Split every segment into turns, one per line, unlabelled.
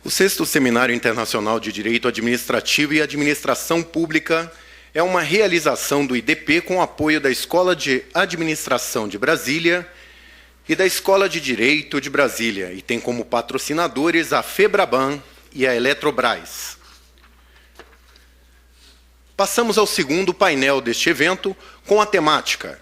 O 6º Seminário Internacional de Direito Administrativo e Administração Pública é uma realização do IDP com apoio da Escola de Administração de Brasília e da Escola de Direito de Brasília, e tem como patrocinadores a Febraban e a Eletrobras. Passamos ao segundo painel deste evento, com a temática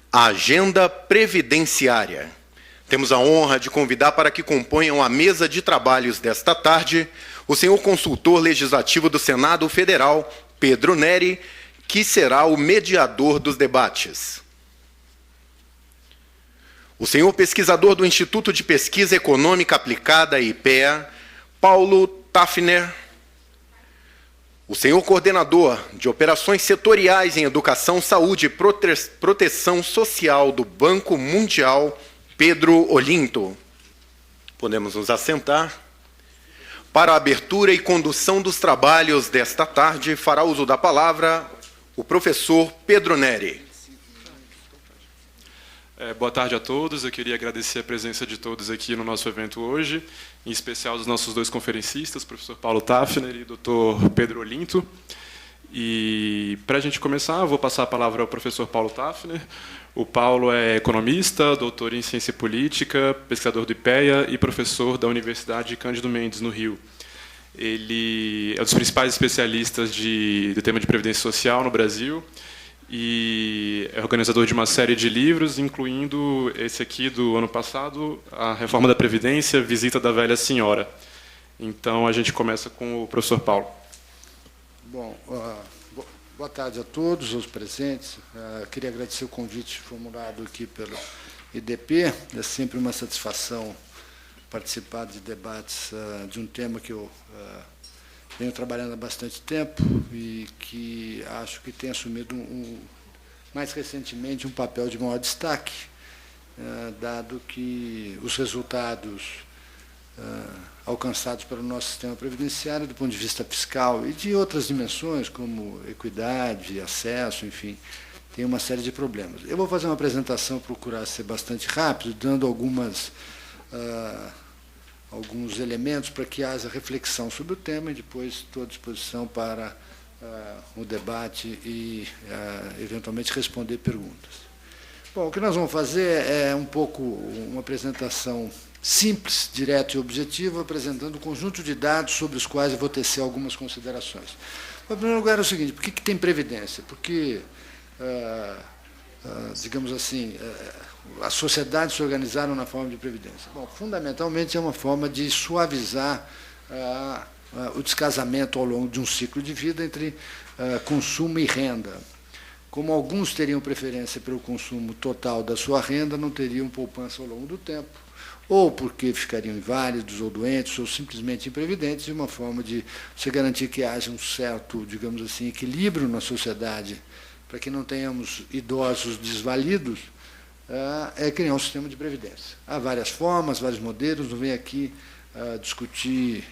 A Agenda Previdenciária. Temos a honra de convidar para que componham a mesa de trabalhos desta tarde o senhor consultor legislativo do Senado Federal, Pedro Neri, que será o mediador dos debates. O senhor pesquisador do Instituto de Pesquisa Econômica Aplicada, IPEA, Paulo Tafner. O senhor coordenador de operações setoriais em educação, saúde e proteção social do Banco Mundial, Pedro Olinto. Podemos nos assentar. Para a abertura e condução dos trabalhos desta tarde, fará uso da palavra o professor Pedro Neri.
Boa tarde a todos. Eu queria agradecer a presença de todos aqui no nosso evento hoje, em especial dos nossos dois conferencistas, o professor Paulo Tafner e o doutor Pedro Olinto. E, para a gente começar, eu vou passar a palavra ao professor Paulo Tafner. O Paulo é economista, doutor em ciência política, pesquisador do IPEA e professor da Universidade Cândido Mendes, no Rio. Ele é um dos principais especialistas do tema de previdência social no Brasil e é organizador de uma série de livros, incluindo esse aqui do ano passado, A Reforma da Previdência, Visita da Velha Senhora. Então, a gente começa com o professor Paulo.
Bom, boa tarde a todos os presentes. Queria agradecer o convite formulado aqui pelo IDP. É sempre uma satisfação participar de debates de um tema que eu venho trabalhando há bastante tempo e que acho que tem assumido, mais recentemente, um papel de maior destaque, dado que os resultados alcançados pelo nosso sistema previdenciário, do ponto de vista fiscal e de outras dimensões, como equidade, acesso, enfim, tem uma série de problemas. Eu vou fazer uma apresentação, procurar ser bastante rápido, dando alguns elementos para que haja reflexão sobre o tema e depois estou à disposição para o debate e, eventualmente, responder perguntas. Bom, o que nós vamos fazer é um pouco uma apresentação simples, direta e objetiva, apresentando um conjunto de dados sobre os quais eu vou tecer algumas considerações. Em primeiro lugar, é o seguinte: por que tem previdência? Porque, digamos assim, as sociedades se organizaram na forma de previdência. Bom, fundamentalmente é uma forma de suavizar o descasamento ao longo de um ciclo de vida entre consumo e renda. Como alguns teriam preferência pelo consumo total da sua renda, não teriam poupança ao longo do tempo, ou porque ficariam inválidos ou doentes, ou simplesmente imprevidentes, e uma forma de se garantir que haja um certo, digamos assim, equilíbrio na sociedade, para que não tenhamos idosos desvalidos, é criar um sistema de previdência. Há várias formas, vários modelos, não venho aqui discutir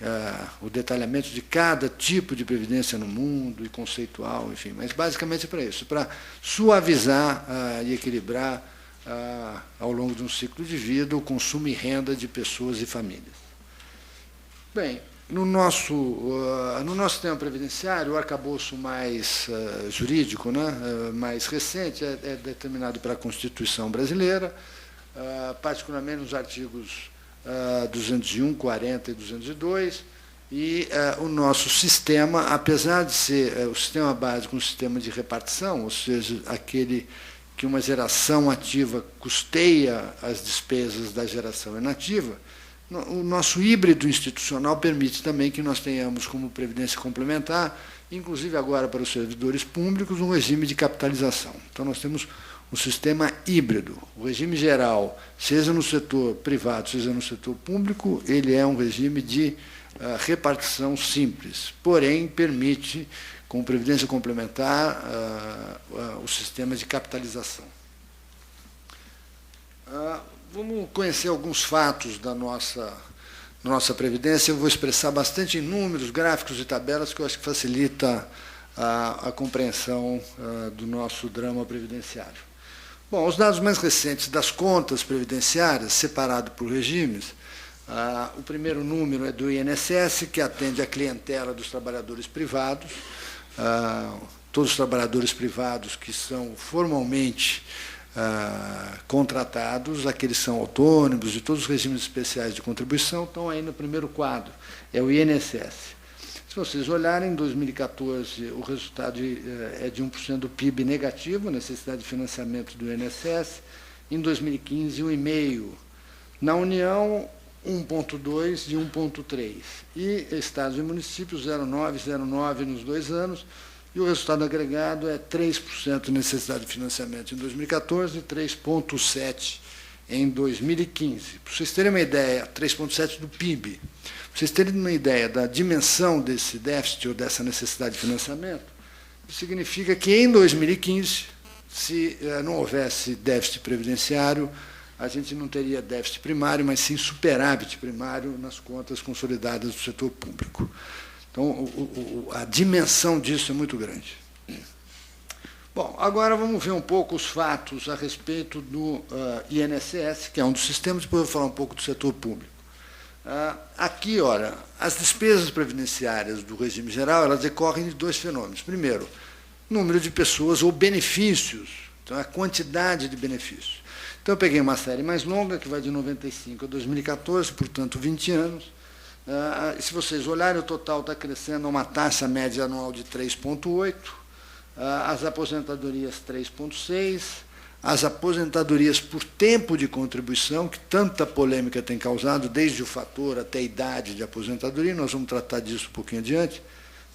o detalhamento de cada tipo de previdência no mundo, e conceitual, enfim, mas basicamente é para isso, para suavizar e equilibrar ao longo de um ciclo de vida o consumo e renda de pessoas e famílias. Bem, no nosso sistema previdenciário, o arcabouço mais jurídico, mais recente, é determinado pela Constituição brasileira, particularmente nos artigos 201, 40 e 202, e o nosso sistema, apesar de ser o sistema básico um sistema de repartição, ou seja, aquele que uma geração ativa custeia as despesas da geração inativa, o nosso híbrido institucional permite também que nós tenhamos como previdência complementar, inclusive agora para os servidores públicos, um regime de capitalização. Então, nós temos um sistema híbrido. O regime geral, seja no setor privado, seja no setor público, ele é um regime de repartição simples, porém permite, com previdência complementar, o sistema de capitalização. Vamos conhecer alguns fatos da nossa previdência. Eu vou expressar bastante em números, gráficos e tabelas, que eu acho que facilita a compreensão do nosso drama previdenciário. Bom, os dados mais recentes das contas previdenciárias, separado por regimes, O primeiro número é do INSS, que atende a clientela dos trabalhadores privados, todos os trabalhadores privados que são formalmente contratados, aqueles que são autônomos e todos os regimes especiais de contribuição estão aí no primeiro quadro, é o INSS. Se vocês olharem, em 2014, o resultado é de 1% do PIB negativo, necessidade de financiamento do INSS, em 2015, 1,5%. Na União, 1,2% de 1,3%. E estados e municípios, 0,9% nos 2 anos, e o resultado agregado é 3% de necessidade de financiamento em 2014 e 3,7% em 2015. Para vocês terem uma ideia, 3,7% do PIB. Para vocês terem uma ideia da dimensão desse déficit ou dessa necessidade de financiamento, isso significa que em 2015, se não houvesse déficit previdenciário, a gente não teria déficit primário, mas sim superávit primário nas contas consolidadas do setor público. Então, a dimensão disso é muito grande. Bom, agora vamos ver um pouco os fatos a respeito do INSS, que é um dos sistemas, depois eu vou falar um pouco do setor público. Aqui, ora, as despesas previdenciárias do regime geral, elas decorrem de 2 fenômenos. Primeiro, número de pessoas ou benefícios, então a quantidade de benefícios. Então, eu peguei uma série mais longa, que vai de 95 a 2014, portanto, 20 anos. Se vocês olharem, o total está crescendo a uma taxa média anual de 3,8%, as aposentadorias 3,6%, as aposentadorias por tempo de contribuição, que tanta polêmica tem causado, desde o fator até a idade de aposentadoria, nós vamos tratar disso um pouquinho adiante,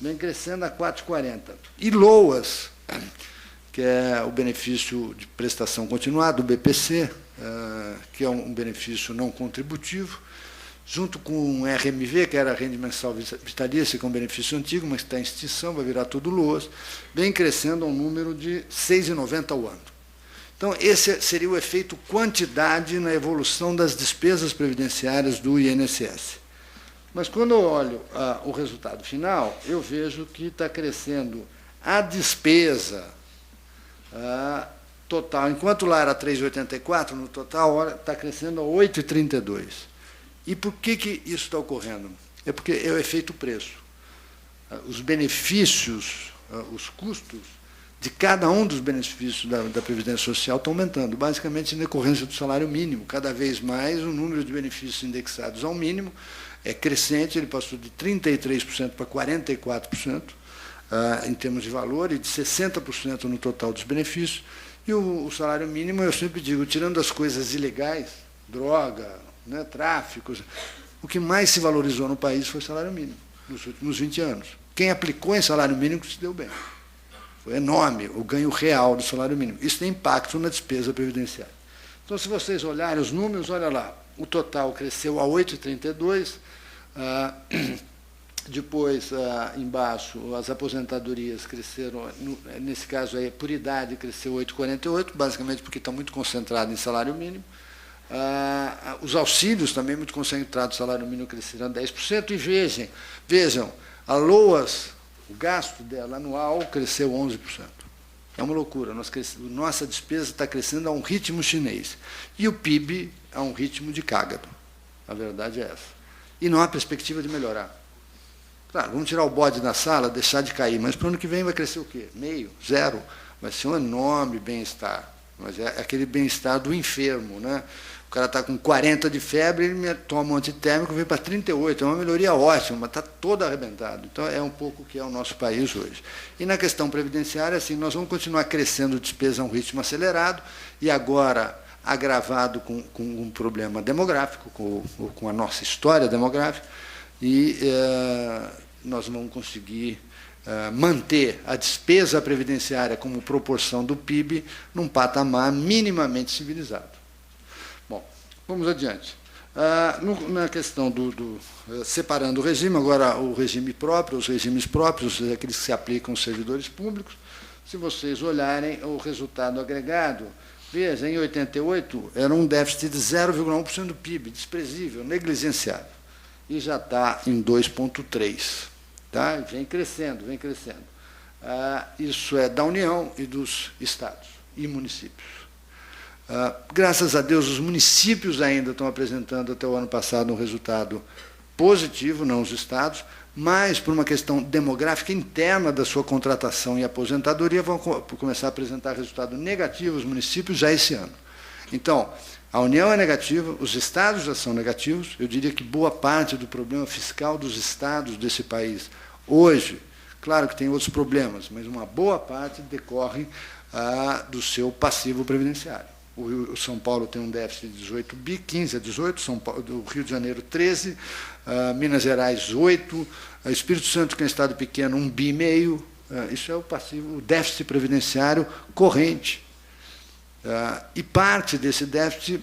vem crescendo a 4,40%. E LOAS, que é o benefício de prestação continuada, o BPC, que é um benefício não contributivo, junto com o RMV, que era a renda mensal vitalícia, que é um benefício antigo, mas está em extinção, vai virar tudo LOAS, vem crescendo a um número de R$ 6,90 ao ano. Então, esse seria o efeito quantidade na evolução das despesas previdenciárias do INSS. Mas, quando eu olho o resultado final, eu vejo que está crescendo a despesa total. Enquanto lá era 3,84, no total está crescendo a 8,32. E por que isso está ocorrendo? É porque é o efeito preço. Os benefícios, os custos de cada um dos benefícios da Previdência Social estão aumentando, basicamente em decorrência do salário mínimo. Cada vez mais o número de benefícios indexados ao mínimo é crescente, ele passou de 33% para 44%, em termos de valor, e de 60% no total dos benefícios. E o salário mínimo, eu sempre digo, tirando as coisas ilegais, droga, tráfico, o que mais se valorizou no país foi o salário mínimo, nos últimos 20 anos. Quem aplicou em salário mínimo se deu bem. Foi enorme o ganho real do salário mínimo. Isso tem impacto na despesa previdenciária. Então, se vocês olharem os números, olha lá, o total cresceu a 8,32, depois, embaixo, as aposentadorias cresceram, nesse caso aí, por idade, cresceu 8,48, basicamente porque está muito concentrado em salário mínimo. Os auxílios também muito concentrados, salário mínimo cresceram 10%, e vejam, a LOAS, o gasto dela anual cresceu 11%. É uma loucura, nossa despesa está crescendo a um ritmo chinês, e o PIB a um ritmo de cágado, a verdade é essa. E não há perspectiva de melhorar. Claro, vamos tirar o bode da sala, deixar de cair, mas para o ano que vem vai crescer o quê? 0,5%, 0%, vai ser um enorme bem-estar, mas é aquele bem-estar do enfermo, né? O cara está com 40 de febre, ele toma um antitérmico, vem para 38, é uma melhoria ótima, mas está todo arrebentado. Então, é um pouco o que é o nosso país hoje. E na questão previdenciária, assim, nós vamos continuar crescendo despesa a um ritmo acelerado, e agora agravado com um problema demográfico, com a nossa história demográfica, e nós vamos conseguir manter a despesa previdenciária como proporção do PIB num patamar minimamente civilizado. Bom, vamos adiante. Na questão separando o regime, agora o regime próprio, os regimes próprios, aqueles que se aplicam aos servidores públicos, se vocês olharem o resultado agregado, veja, em 88 era um déficit de 0,1% do PIB, desprezível, negligenciável, e já está em 2,3%. Tá? Vem crescendo, vem crescendo. Isso é da União e dos estados e municípios. Graças a Deus, os municípios ainda estão apresentando, até o ano passado, um resultado positivo, não os estados, mas, por uma questão demográfica interna da sua contratação e aposentadoria, vão começar a apresentar resultado negativo os municípios já esse ano. Então, a União é negativa, os estados já são negativos. Eu diria que boa parte do problema fiscal dos estados desse país hoje, claro que tem outros problemas, mas uma boa parte decorre do seu passivo previdenciário. O São Paulo tem um déficit de 18 bi, 15 a 18, São Paulo, do Rio de Janeiro 13, Minas Gerais 8, Espírito Santo, que é um estado pequeno, 1,5 bi. Isso é o passivo, o déficit previdenciário corrente. E parte desse déficit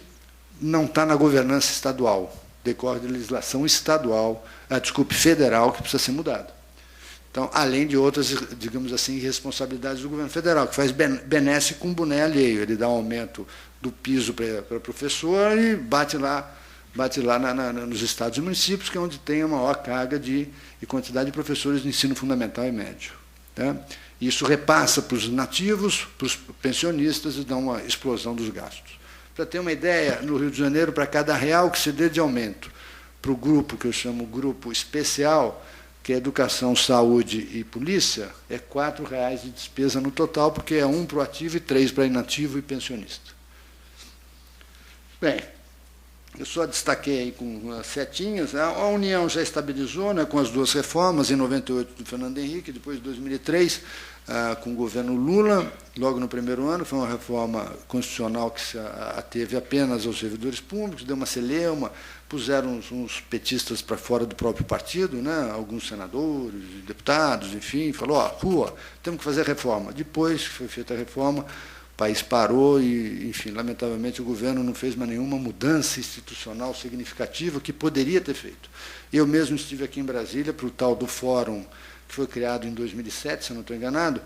não está na governança estadual, decorre de legislação estadual, federal, que precisa ser mudada. Então, além de outras, digamos assim, responsabilidades do governo federal, que faz benesse com boné alheio. Ele dá um aumento do piso para professor e bate lá nos estados e municípios, que é onde tem a maior carga e quantidade de professores de ensino fundamental e médio. Tá? Isso repassa para os nativos, para os pensionistas e dá uma explosão dos gastos. Para ter uma ideia, no Rio de Janeiro, para cada real que se dê de aumento para o grupo, que eu chamo grupo especial, que é educação, saúde e polícia, é R$ 4,00 de despesa no total, porque é 1 para o ativo e 3 para inativo e pensionista. Bem, eu só destaquei aí com as setinhas. A União já estabilizou, né, com as duas reformas, em 98 do Fernando Henrique, depois de 2003, com o governo Lula, logo no primeiro ano. Foi uma reforma constitucional que se ateve apenas aos servidores públicos, deu uma celeuma, puseram uns petistas para fora do próprio partido, né, alguns senadores, deputados, enfim, falou, rua, temos que fazer reforma. Depois que foi feita a reforma, o país parou e, enfim, lamentavelmente, o governo não fez mais nenhuma mudança institucional significativa que poderia ter feito. Eu mesmo estive aqui em Brasília para o tal do fórum, que foi criado em 2007, se eu não estou enganado,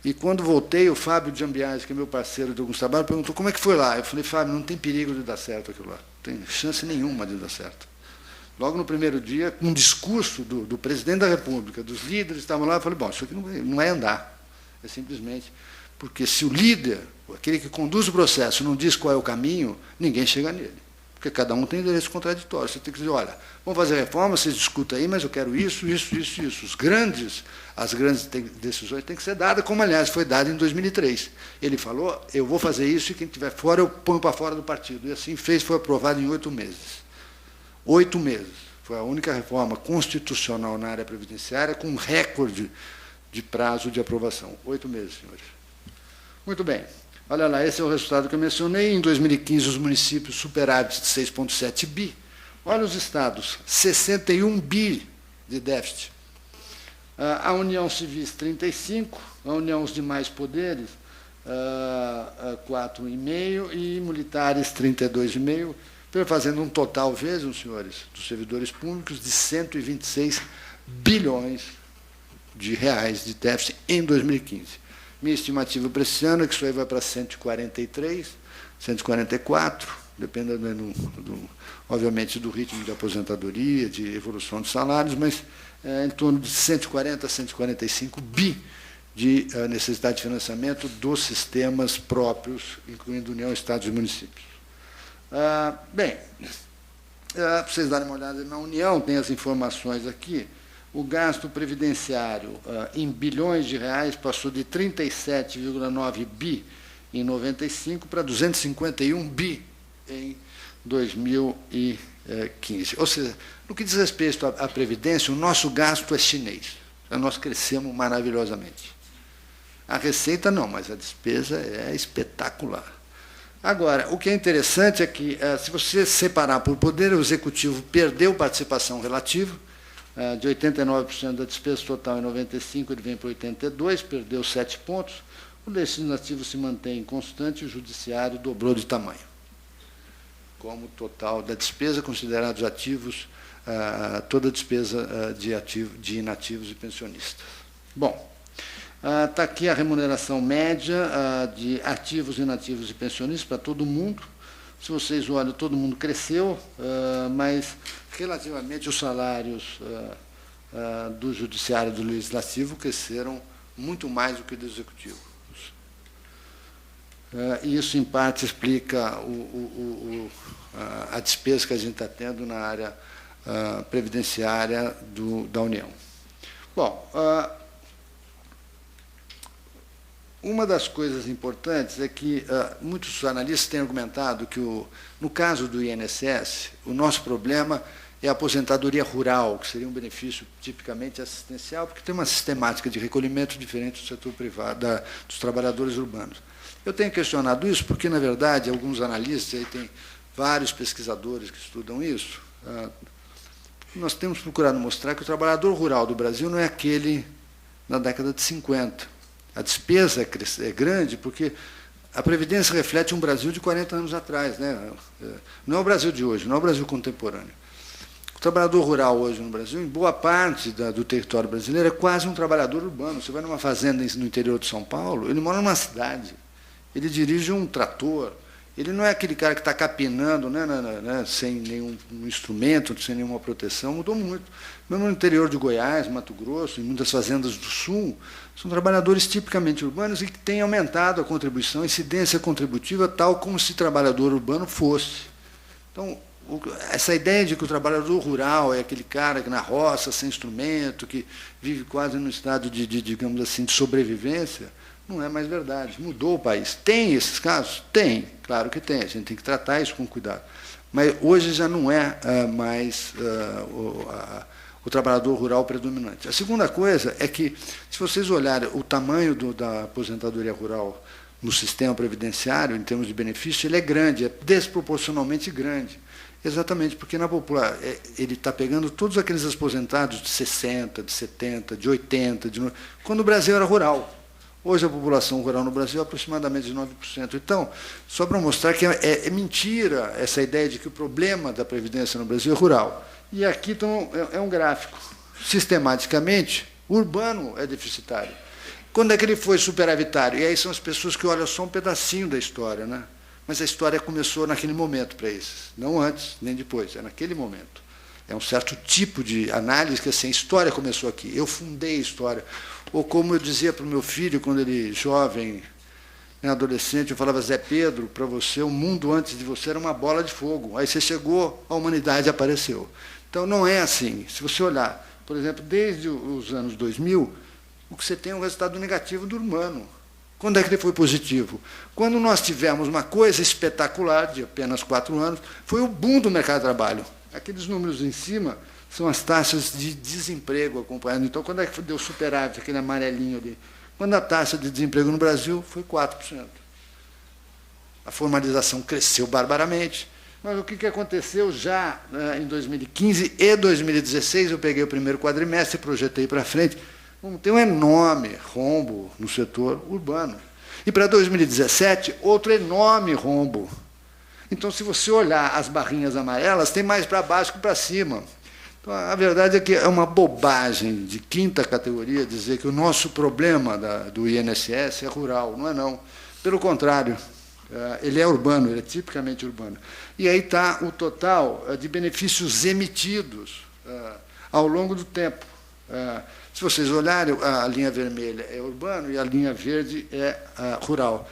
e quando voltei, o Fábio Giambiase, que é meu parceiro de alguns trabalhos, perguntou como é que foi lá. Eu falei, Fábio, não tem perigo de dar certo aquilo lá, não tem chance nenhuma de dar certo. Logo no primeiro dia, um discurso do presidente da República, dos líderes que estavam lá, eu falei, bom, isso aqui não vai andar, é simplesmente porque se o líder, aquele que conduz o processo, não diz qual é o caminho, ninguém chega nele. Porque cada um tem direitos contraditórios. Você tem que dizer, olha, vamos fazer reforma, vocês discutem aí, mas eu quero isso, isso, isso, isso. As grandes decisões têm que ser dadas, como, aliás, foi dada em 2003. Ele falou, eu vou fazer isso e quem estiver fora, eu ponho para fora do partido. E assim fez, foi aprovado em 8 meses. 8 meses. Foi a única reforma constitucional na área previdenciária com um recorde de prazo de aprovação. 8 meses, senhores. Muito bem. Olha lá, esse é o resultado que eu mencionei. Em 2015, os municípios superávit de 6,7 bi. Olha os estados, 61 bi de déficit. A União Civis, 35. A União, os demais poderes, 4,5. E militares, 32,5. Fazendo um total, vejam, senhores, dos servidores públicos, de 126 bilhões de reais de déficit em 2015. Minha estimativa para esse ano é que isso aí vai para 143, 144, dependendo, obviamente, do ritmo de aposentadoria, de evolução de salários, mas em torno de 140 a 145 bi de necessidade de financiamento dos sistemas próprios, incluindo União, Estados e municípios. Bem, para vocês darem uma olhada na União, tem as informações aqui. O gasto previdenciário em bilhões de reais passou de 37,9 bi em 95 para 251 bi em 2015. Ou seja, no que diz respeito à Previdência, o nosso gasto é chinês. Nós crescemos maravilhosamente. A receita não, mas a despesa é espetacular. Agora, o que é interessante é que, se você separar por poder, o Executivo perdeu participação relativa, de 89% da despesa total em 95, ele vem para 82, perdeu 7 pontos. O Legislativo se mantém constante e o Judiciário dobrou de tamanho. Como total da despesa, considerados ativos, toda a despesa de inativos e pensionistas. Bom, está aqui a remuneração média de ativos, inativos e pensionistas para todo mundo. Se vocês olham, todo mundo cresceu, mas relativamente os salários do Judiciário e do Legislativo cresceram muito mais do que do Executivo. e isso, em parte, explica a despesa que a gente está tendo na área previdenciária da União. Bom, uma das coisas importantes é que muitos analistas têm argumentado que, no caso do INSS, o nosso problema é a aposentadoria rural, que seria um benefício tipicamente assistencial, porque tem uma sistemática de recolhimento diferente do setor privado, dos trabalhadores urbanos. Eu tenho questionado isso porque, na verdade, alguns analistas, aí tem vários pesquisadores que estudam isso, nós temos procurado mostrar que o trabalhador rural do Brasil não é aquele na década de 50. A despesa é grande porque a Previdência reflete um Brasil de 40 anos atrás, né? Não é o Brasil de hoje, não é o Brasil contemporâneo. O trabalhador rural hoje no Brasil, em boa parte do território brasileiro, é quase um trabalhador urbano. Você vai numa fazenda no interior de São Paulo, ele mora numa cidade, ele dirige um trator, ele não é aquele cara que está capinando, né, sem nenhum instrumento, sem nenhuma proteção, mudou muito. Mesmo no interior de Goiás, Mato Grosso, em muitas fazendas do Sul, são trabalhadores tipicamente urbanos e que têm aumentado a contribuição, a incidência contributiva, tal como se trabalhador urbano fosse. Então, essa ideia de que o trabalhador rural é aquele cara que na roça, sem instrumento, que vive quase no estado de digamos assim, de sobrevivência, não é mais verdade. Mudou o país. Tem esses casos? Tem, claro que tem. A gente tem que tratar isso com cuidado. Mas hoje já não é mais o trabalhador rural predominante. A segunda coisa é que, se vocês olharem o tamanho da aposentadoria rural no sistema previdenciário, em termos de benefício, ele é grande, é desproporcionalmente grande. Exatamente, porque na população ele está pegando todos aqueles aposentados de 60, de 70, de 80, quando o Brasil era rural. Hoje a população rural no Brasil é aproximadamente de 9%. Então, só para mostrar que é mentira essa ideia de que o problema da Previdência no Brasil é rural. E aqui então, é um gráfico. Sistematicamente, o urbano é deficitário. Quando é que ele foi superavitário? E aí são as pessoas que olham só um pedacinho da história, né? Mas a história começou naquele momento para esses. Não antes, nem depois, é naquele momento. É um certo tipo de análise que assim, a história começou aqui. Eu fundei a história. Ou como eu dizia para o meu filho, quando ele jovem, adolescente, eu falava, Zé Pedro, para você, o mundo antes de você era uma bola de fogo. Aí você chegou, a humanidade apareceu. Então, não é assim. Se você olhar, por exemplo, desde os anos 2000, o que você tem é um resultado negativo do urbano. Quando é que ele foi positivo? Quando nós tivemos uma coisa espetacular, de apenas 4 anos, foi o boom do mercado de trabalho. Aqueles números em cima são as taxas de desemprego acompanhando. Então, quando é que deu superávit, aquele amarelinho ali? Quando a taxa de desemprego no Brasil foi 4%. A formalização cresceu barbaramente. Mas o que aconteceu já em 2015 e 2016, eu peguei o primeiro quadrimestre e projetei para frente, vamos ter um enorme rombo no setor urbano. E para 2017, outro enorme rombo. Então, se você olhar as barrinhas amarelas, tem mais para baixo que para cima. Então, a verdade é que é uma bobagem de quinta categoria dizer que o nosso problema do INSS é rural. Não é, não. Pelo contrário, ele é urbano, ele é tipicamente urbano. E aí está o total de benefícios emitidos ao longo do tempo. Se vocês olharem, a linha vermelha é urbano e a linha verde é rural.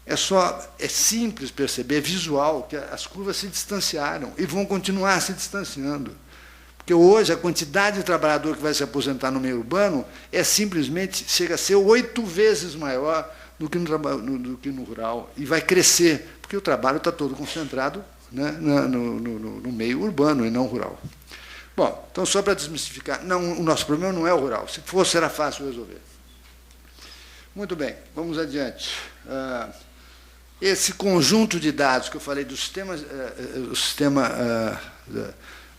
É simples perceber, é visual, que as curvas se distanciaram e vão continuar se distanciando. Porque hoje a quantidade de trabalhador que vai se aposentar no meio urbano simplesmente chega a ser 8 vezes maior do que no rural. E vai crescer, porque o trabalho está todo concentrado, né, no meio urbano e não rural. Bom, então, só para desmistificar, não, o nosso problema não é o rural. Se fosse, era fácil resolver. Muito bem, vamos adiante. Esse conjunto de dados que eu falei do sistema,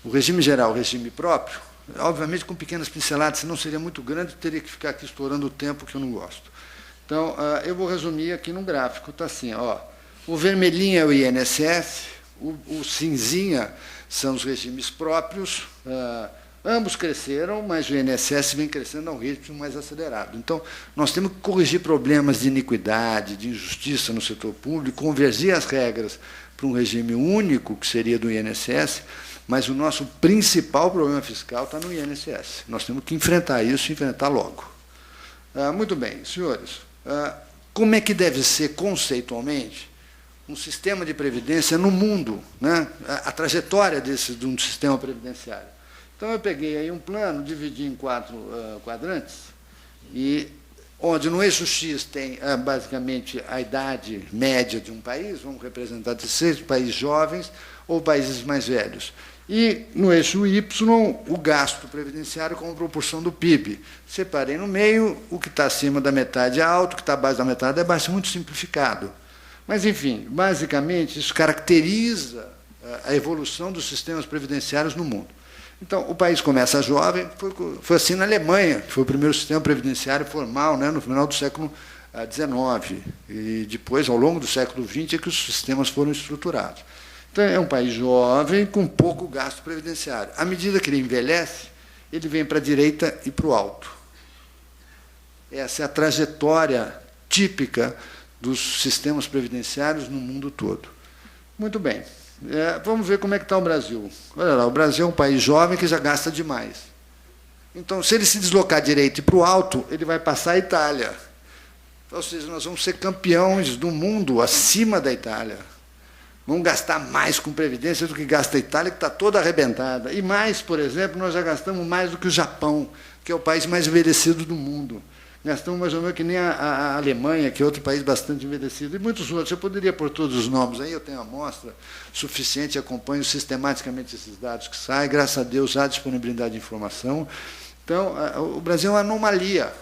o regime geral, o regime próprio, obviamente com pequenas pinceladas, senão seria muito grande, teria que ficar aqui estourando o tempo que eu não gosto. Então, eu vou resumir aqui no gráfico. Está assim, ó, o vermelhinho é o INSS, o cinzinha são os regimes próprios, ambos cresceram, mas o INSS vem crescendo a um ritmo mais acelerado. Então, nós temos que corrigir problemas de iniquidade, de injustiça no setor público, convergir as regras para um regime único, que seria do INSS, mas o nosso principal problema fiscal está no INSS. Nós temos que enfrentar isso e enfrentar logo. Muito bem, senhores. como é que deve ser, conceitualmente, um sistema de previdência no mundo, né? A trajetória de um sistema previdenciário. Então, eu peguei aí um plano, dividi em 4 quadrantes, e onde no eixo X tem, basicamente, a idade média de um país, vamos representar 16 países jovens ou países mais velhos. E, no eixo Y, o gasto previdenciário como proporção do PIB. Separei no meio, o que está acima da metade é alto, o que está abaixo da metade é baixo, muito simplificado. Mas, enfim, basicamente, isso caracteriza a evolução dos sistemas previdenciários no mundo. Então, o país começa jovem, foi assim na Alemanha, que foi o primeiro sistema previdenciário formal, né, no final do século XIX. E depois, ao longo do século XX, é que os sistemas foram estruturados. Então, é um país jovem com pouco gasto previdenciário. À medida que ele envelhece, ele vem para a direita e para o alto. Essa é a trajetória típica dos sistemas previdenciários no mundo todo. Muito bem. Vamos ver como é que está o Brasil. Olha lá, o Brasil é um país jovem que já gasta demais. Então, se ele se deslocar à direita e para o alto, ele vai passar a Itália. Ou seja, nós vamos ser campeões do mundo acima da Itália. Vamos gastar mais com previdência do que gasta a Itália, que está toda arrebentada. E mais, por exemplo, nós já gastamos mais do que o Japão, que é o país mais envelhecido do mundo. Gastamos mais ou menos que nem a Alemanha, que é outro país bastante envelhecido, e muitos outros. Eu poderia pôr todos os nomes aí, eu tenho amostra suficiente, acompanho sistematicamente esses dados que saem, graças a Deus há disponibilidade de informação. Então, o Brasil é uma anomalia,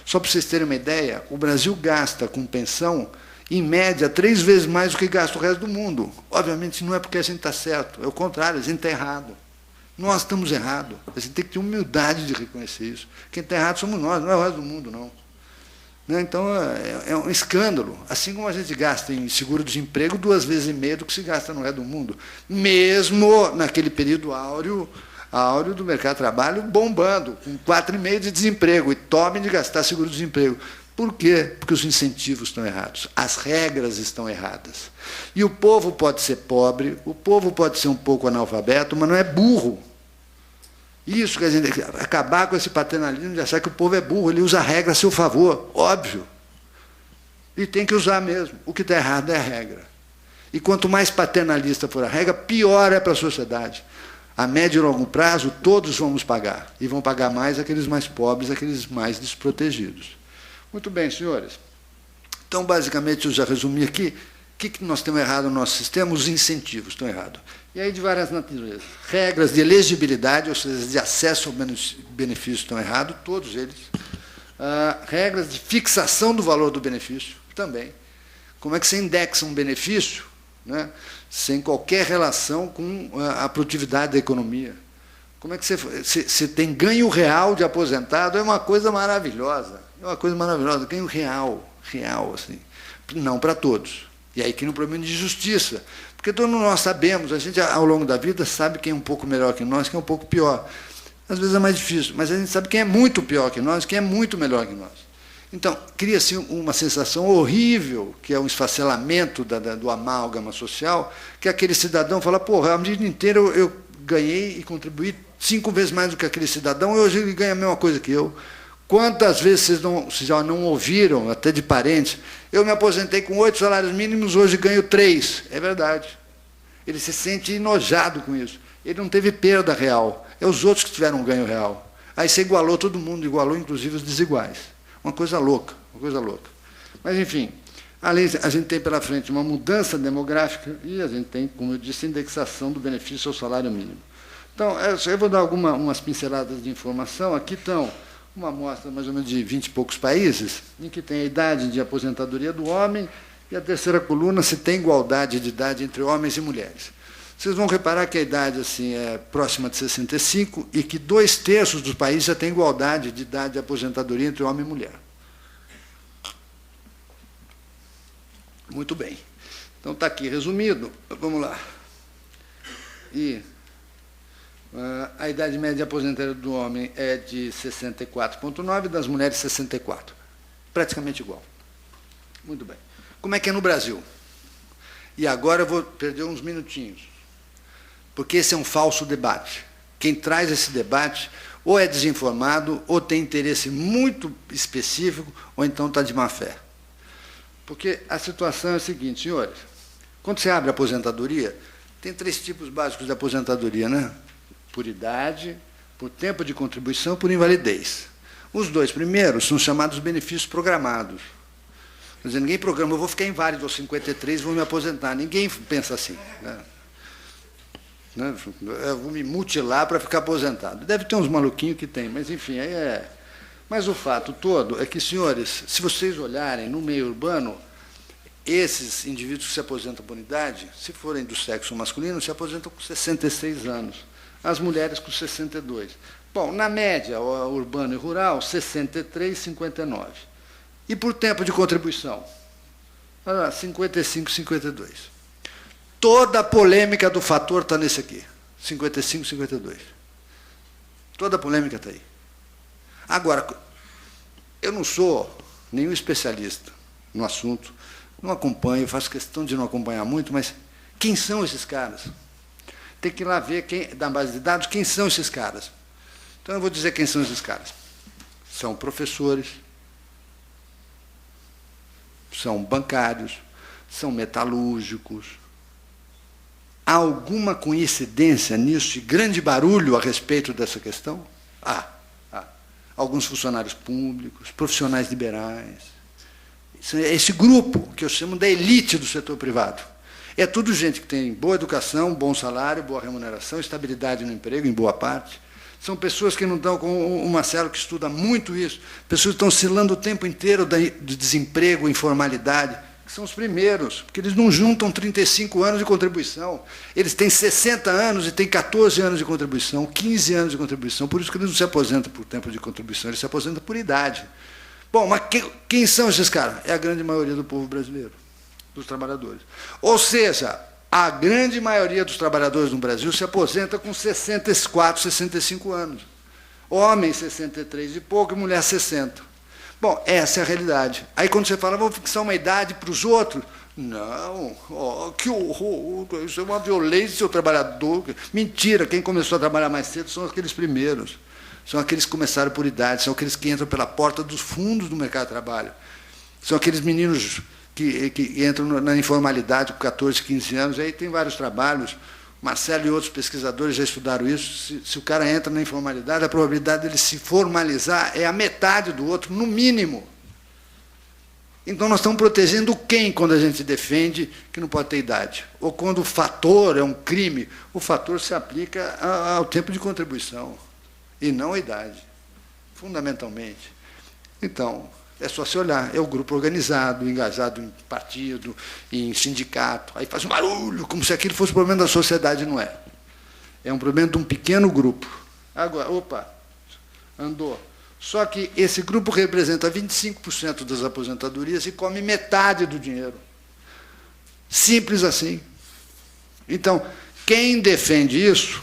Só para vocês terem uma ideia, o Brasil gasta com pensão, em média, 3 vezes mais do que gasta o resto do mundo. Obviamente, não é porque a gente está certo, é o contrário, a gente está errado. Nós estamos errados. A gente tem que ter humildade de reconhecer isso. Quem está errado somos nós, não é o resto do mundo, não. Então, é um escândalo. Assim como a gente gasta em seguro-desemprego 2,5 vezes do que se gasta no resto do mundo. Mesmo naquele período áureo do mercado de trabalho bombando, com 4,5% de desemprego, e tomem de gastar seguro-desemprego. Por quê? Porque os incentivos estão errados, as regras estão erradas. E o povo pode ser pobre, o povo pode ser um pouco analfabeto, mas não é burro. Isso, quer dizer, acabar com esse paternalismo de achar que o povo é burro, ele usa a regra a seu favor, óbvio. E tem que usar mesmo. O que está errado é a regra. E quanto mais paternalista for a regra, pior é para a sociedade. A médio e longo prazo, todos vamos pagar. E vão pagar mais aqueles mais pobres, aqueles mais desprotegidos. Muito bem, senhores. Então, basicamente, eu já resumi aqui. O que nós temos errado no nosso sistema? Os incentivos estão errados. E aí, de várias naturezas. Regras de elegibilidade, ou seja, de acesso ao benefício estão errados, todos eles. Regras de fixação do valor do benefício, também. Como é que você indexa um benefício, né, sem qualquer relação com a produtividade da economia? Como é que você tem ganho real de aposentado? É uma coisa maravilhosa. Ganho real, assim. Não para todos. E aí cria um problema de justiça. Porque todos nós sabemos, a gente, ao longo da vida, sabe quem é um pouco melhor que nós, quem é um pouco pior. Às vezes é mais difícil, mas a gente sabe quem é muito pior que nós, quem é muito melhor que nós. Então, cria-se uma sensação horrível, que é um esfacelamento do amálgama social, que aquele cidadão fala, porra, a vida inteira eu ganhei e contribuí 5 vezes mais do que aquele cidadão, e hoje ele ganha a mesma coisa que eu. Quantas vezes vocês já não ouviram, até de parentes, eu me aposentei com 8 salários mínimos, hoje ganho 3. É verdade. Ele se sente enojado com isso. Ele não teve perda real. É os outros que tiveram um ganho real. Aí você igualou todo mundo, igualou inclusive os desiguais. Uma coisa louca. Mas, enfim, além, a gente tem pela frente uma mudança demográfica e a gente tem, como eu disse, indexação do benefício ao salário mínimo. Então, eu vou dar umas pinceladas de informação. Aqui estão uma amostra mais ou menos de 20 e poucos países, em que tem a idade de aposentadoria do homem, e a terceira coluna se tem igualdade de idade entre homens e mulheres. Vocês vão reparar que a idade assim, é próxima de 65 e que 2/3 dos países já tem igualdade de idade de aposentadoria entre homem e mulher. Muito bem. Então, está aqui resumido. Vamos lá. E a idade média de aposentadoria do homem é de 64,9, das mulheres 64. Praticamente igual. Muito bem. Como é que é no Brasil? E agora eu vou perder uns minutinhos, porque esse é um falso debate. Quem traz esse debate, ou é desinformado, ou tem interesse muito específico, ou então está de má fé. Porque a situação é a seguinte, senhores, quando você abre a aposentadoria, tem 3 tipos básicos de aposentadoria, né? Por idade, por tempo de contribuição, por invalidez. Os 2 primeiros são chamados benefícios programados. Quer dizer, ninguém programa, eu vou ficar inválido aos 53, vou me aposentar. Ninguém pensa assim, né? Eu vou me mutilar para ficar aposentado. Deve ter uns maluquinhos que tem, mas enfim, aí é. Mas o fato todo é que, senhores, se vocês olharem no meio urbano, esses indivíduos que se aposentam por idade, se forem do sexo masculino, se aposentam com 66 anos. As mulheres com 62. Bom, na média, urbano e rural, 63, 59. E por tempo de contribuição? 55, 52. Toda a polêmica do fator está nesse aqui. 55, 52. Toda a polêmica está aí. Agora, eu não sou nenhum especialista no assunto, não acompanho, faço questão de não acompanhar muito, mas quem são esses caras? Tem que ir lá ver, da base de dados, quem são esses caras. Então, eu vou dizer quem são esses caras. São professores, são bancários, são metalúrgicos. Há alguma coincidência nisso e grande barulho a respeito dessa questão? Há. Alguns funcionários públicos, profissionais liberais. Esse grupo, que eu chamo da elite do setor privado. É tudo gente que tem boa educação, bom salário, boa remuneração, estabilidade no emprego, em boa parte. São pessoas que não estão, com o Marcelo, que estuda muito isso, pessoas que estão oscilando o tempo inteiro de desemprego, informalidade, que são os primeiros, porque eles não juntam 35 anos de contribuição. Eles têm 60 anos e têm 14 anos de contribuição, 15 anos de contribuição, por isso que eles não se aposentam por tempo de contribuição, eles se aposentam por idade. Bom, mas quem são esses caras? É a grande maioria do povo brasileiro, dos trabalhadores. Ou seja, a grande maioria dos trabalhadores no Brasil se aposenta com 64, 65 anos. Homem, 63 e pouco, e mulher, 60. Bom, essa é a realidade. Aí, quando você fala, vamos fixar uma idade para os outros, não, que horror, isso é uma violência ao trabalhador. Mentira, quem começou a trabalhar mais cedo são aqueles primeiros. São aqueles que começaram por idade, são aqueles que entram pela porta dos fundos do mercado de trabalho. São aqueles meninos que entram na informalidade com 14, 15 anos, aí tem vários trabalhos. Marcelo e outros pesquisadores já estudaram isso. Se o cara entra na informalidade, a probabilidade dele se formalizar é a metade do outro, no mínimo. Então, nós estamos protegendo quem quando a gente defende que não pode ter idade? Ou quando o fator é um crime, o fator se aplica ao tempo de contribuição, e não à idade, fundamentalmente. Então, é só se olhar, é o grupo organizado, engajado em partido, em sindicato, aí faz um barulho, como se aquilo fosse um problema da sociedade, não é. É um problema de um pequeno grupo. Agora, opa, andou. Só que esse grupo representa 25% das aposentadorias e come metade do dinheiro. Simples assim. Então, quem defende isso,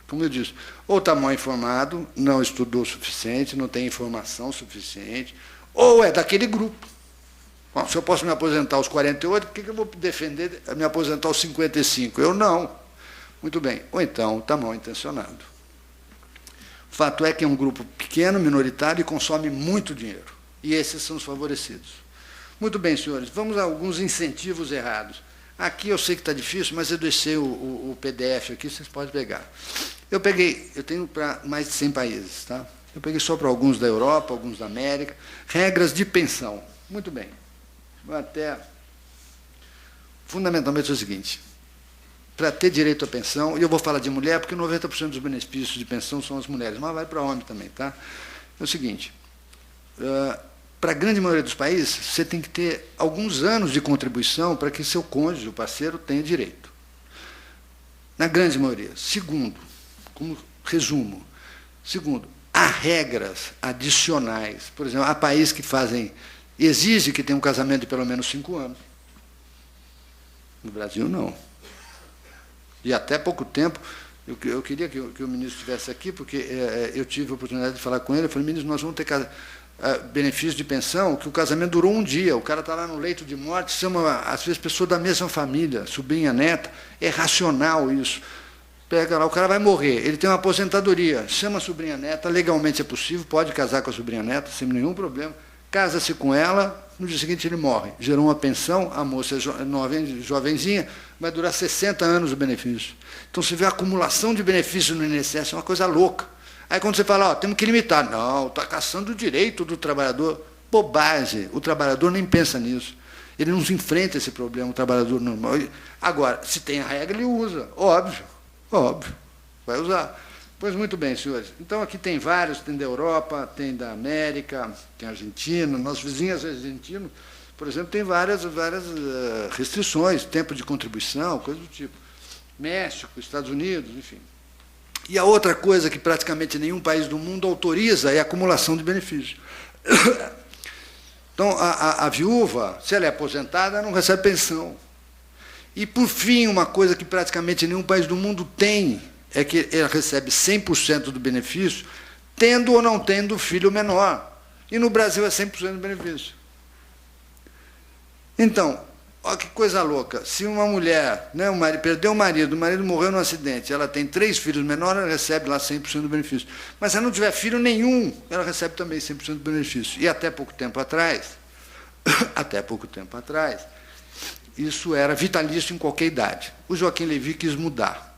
como eu disse, ou está mal informado, não estudou o suficiente, não tem informação suficiente, ou é daquele grupo. Bom, se eu posso me aposentar aos 48, por que eu vou defender me aposentar aos 55? Eu não. Muito bem. Ou então está mal intencionado. O fato é que é um grupo pequeno, minoritário, e consome muito dinheiro. E esses são os favorecidos. Muito bem, senhores, vamos a alguns incentivos errados. Aqui eu sei que está difícil, mas eu deixei o PDF aqui, vocês podem pegar. Eu tenho para mais de 100 países, tá? Eu peguei só para alguns da Europa, alguns da América. Regras de pensão. Muito bem. Fundamentalmente é o seguinte, para ter direito à pensão, e eu vou falar de mulher, porque 90% dos benefícios de pensão são as mulheres, mas vai para homem também, tá? É o seguinte, para a grande maioria dos países, você tem que ter alguns anos de contribuição para que seu cônjuge, o parceiro, tenha direito. Na grande maioria. Segundo, como resumo, há regras adicionais. Por exemplo, há países que exigem que tenha um casamento de pelo menos 5 anos. No Brasil, não. E até pouco tempo, eu queria que o ministro estivesse aqui, porque eu tive a oportunidade de falar com ele, eu falei, ministro, nós vamos ter benefício de pensão, que o casamento durou um dia, o cara está lá no leito de morte, chama, às vezes, pessoa da mesma família, sobrinha, neta, é racional isso. Pega lá, o cara vai morrer, ele tem uma aposentadoria, chama a sobrinha neta, legalmente é possível, pode casar com a sobrinha neta, sem nenhum problema, casa-se com ela, no dia seguinte ele morre. Gerou uma pensão, a moça é jovenzinha, vai durar 60 anos o benefício. Então, você vê a acumulação de benefícios no INSS, é uma coisa louca. Aí, quando você fala, temos que limitar, não, está caçando o direito do trabalhador. Bobagem, o trabalhador nem pensa nisso. Ele não enfrenta esse problema, o trabalhador normal. Agora, se tem a regra, ele usa, óbvio, vai usar. Pois muito bem, senhores. Então, aqui tem vários, tem da Europa, tem da América, tem Argentina, nossos vizinhos argentinos, por exemplo, tem várias restrições, tempo de contribuição, coisa do tipo. México, Estados Unidos, enfim. E a outra coisa que praticamente nenhum país do mundo autoriza é a acumulação de benefícios. Então, a viúva, se ela é aposentada, ela não recebe pensão. E, por fim, uma coisa que praticamente nenhum país do mundo tem, é que ela recebe 100% do benefício, tendo ou não tendo filho menor. E no Brasil é 100% do benefício. Então, olha que coisa louca. Se uma mulher, né, perdeu o marido morreu num acidente, ela tem 3 filhos menores, ela recebe lá 100% do benefício. Mas se ela não tiver filho nenhum, ela recebe também 100% do benefício. E até pouco tempo atrás, isso era vitalício em qualquer idade. O Joaquim Levy quis mudar.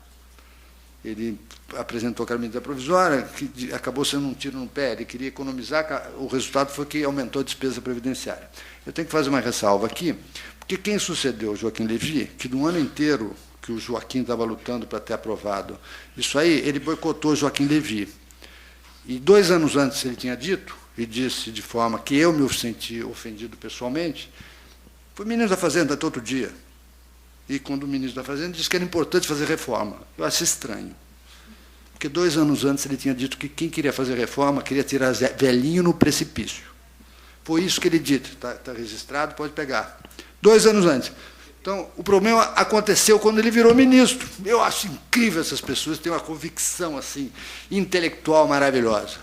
Ele apresentou a medida provisória, que acabou sendo um tiro no pé, ele queria economizar, o resultado foi que aumentou a despesa previdenciária. Eu tenho que fazer uma ressalva aqui, porque quem sucedeu o Joaquim Levy, que no ano inteiro que o Joaquim estava lutando para ter aprovado isso aí, ele boicotou o Joaquim Levy. E 2 anos antes ele tinha dito, e disse de forma que eu me senti ofendido pessoalmente, foi o ministro da Fazenda todo dia. E quando o ministro da Fazenda disse que era importante fazer reforma. Eu achei estranho. Porque 2 anos antes ele tinha dito que quem queria fazer reforma queria tirar velhinho no precipício. Foi isso que ele disse. Está registrado, pode pegar. 2 anos antes. Então, o problema aconteceu quando ele virou ministro. Eu acho incrível essas pessoas, têm uma convicção assim, intelectual maravilhosa.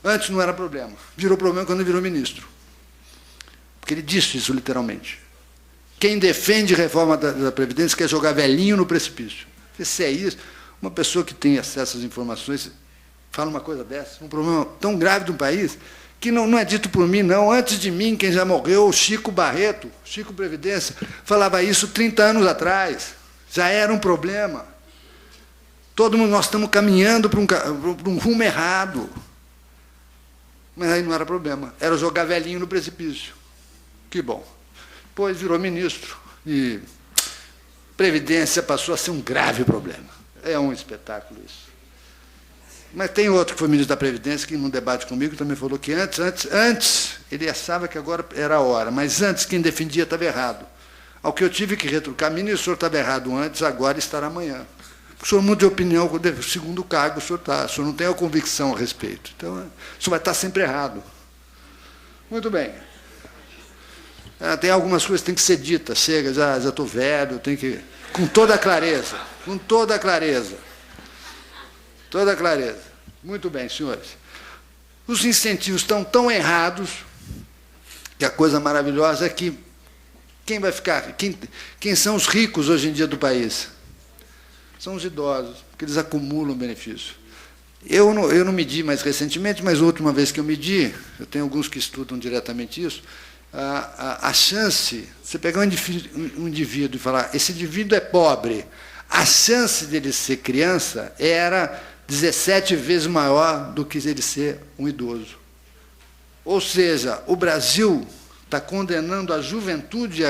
Antes não era problema. Virou problema quando ele virou ministro. Porque ele disse isso literalmente. Quem defende reforma da Previdência quer jogar velhinho no precipício. Se é isso, uma pessoa que tem acesso às informações fala uma coisa dessa, um problema tão grave do país, que não é dito por mim, não. Antes de mim, quem já morreu, o Chico Barreto, Chico Previdência, falava isso 30 anos atrás. Já era um problema. Todo mundo, nós estamos caminhando para um rumo errado. Mas aí não era problema, era jogar velhinho no precipício. Que bom. Depois virou ministro e Previdência passou a ser um grave problema. É um espetáculo isso. Mas tem outro que foi ministro da Previdência, que num debate comigo também falou que antes ele achava que agora era a hora, mas antes quem defendia estava errado. Ao que eu tive que retrucar, ministro, o senhor estava errado antes, agora estará amanhã. O senhor muda de opinião, segundo o cargo o senhor não tem a convicção a respeito. Então, o senhor vai estar sempre errado. Muito bem. Tem algumas coisas que têm que ser ditas, chega, já estou velho, tenho que... Com toda a clareza, toda a clareza. Muito bem, senhores. Os incentivos estão tão errados que a coisa maravilhosa é que quem vai ficar, quem são os ricos hoje em dia do país? São os idosos, porque eles acumulam benefício. Eu não medi mais recentemente, mas a última vez que eu medi, eu tenho alguns que estudam diretamente isso, a chance, você pegar um indivíduo e falar, esse indivíduo é pobre, a chance dele ser criança era 17 vezes maior do que ele ser um idoso. Ou seja, o Brasil está condenando a juventude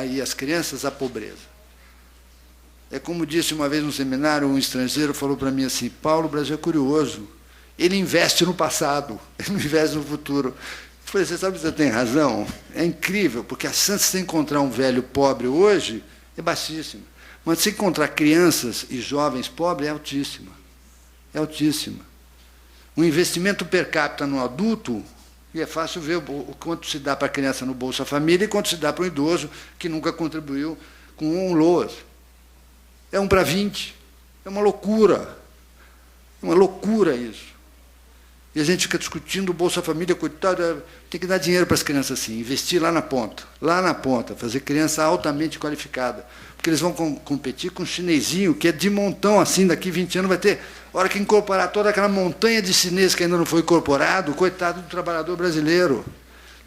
e as crianças à pobreza. É como disse uma vez num seminário, um estrangeiro falou para mim assim, Paulo, o Brasil é curioso, ele investe no passado, ele não investe no futuro. Eu falei, você sabe que você tem razão? É incrível, porque a chance de você encontrar um velho pobre hoje é baixíssima. Mas se encontrar crianças e jovens pobres é altíssima. É altíssima. O investimento per capita no adulto, e é fácil ver o quanto se dá para a criança no Bolsa Família e quanto se dá para o idoso que nunca contribuiu com um LOAS. É 1 para 20. É uma loucura. É uma loucura isso. E a gente fica discutindo o Bolsa Família, coitado, tem que dar dinheiro para as crianças assim, investir lá na ponta, fazer criança altamente qualificada. Porque eles vão competir com o chinesinho, que é de montão, assim, daqui 20 anos vai ter, a hora que incorporar toda aquela montanha de chinês que ainda não foi incorporado, coitado do trabalhador brasileiro,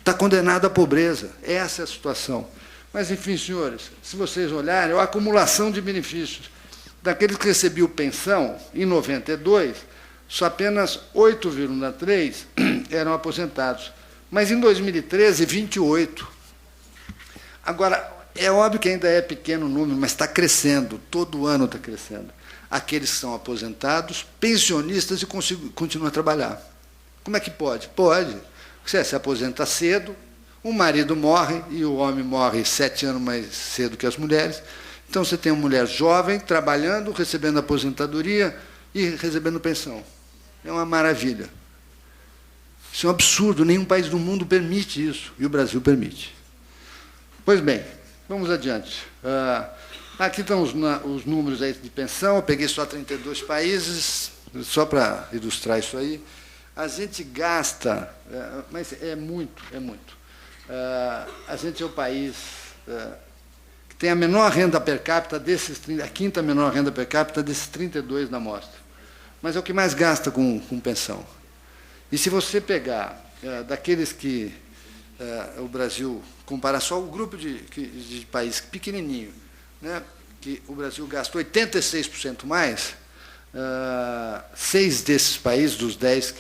está condenado à pobreza. Essa é a situação. Mas, enfim, senhores, se vocês olharem, a acumulação de benefícios daqueles que recebiam pensão, em 92, só apenas 8,3 eram aposentados. Mas, em 2013, 28. Agora, é óbvio que ainda é pequeno número, mas está crescendo, todo ano está crescendo. Aqueles que são aposentados, pensionistas e continuam a trabalhar. Como é que pode? Pode. Você se aposenta cedo, o marido morre, e o homem morre 7 anos mais cedo que as mulheres. Então, você tem uma mulher jovem, trabalhando, recebendo aposentadoria e recebendo pensão. É uma maravilha. Isso é um absurdo, nenhum país do mundo permite isso, e o Brasil permite. Pois bem, vamos adiante. Aqui estão os números aí de pensão, eu peguei só 32 países, só para ilustrar isso aí. A gente gasta, mas é muito. A gente é o país que tem a menor renda per capita desses 30, a quinta menor renda per capita desses 32 da amostra. Mas é o que mais gasta com pensão. E se você pegar daqueles que o Brasil, comparar só o grupo de país pequenininho, né, que o Brasil gasta 86% mais, 6 desses países, dos 10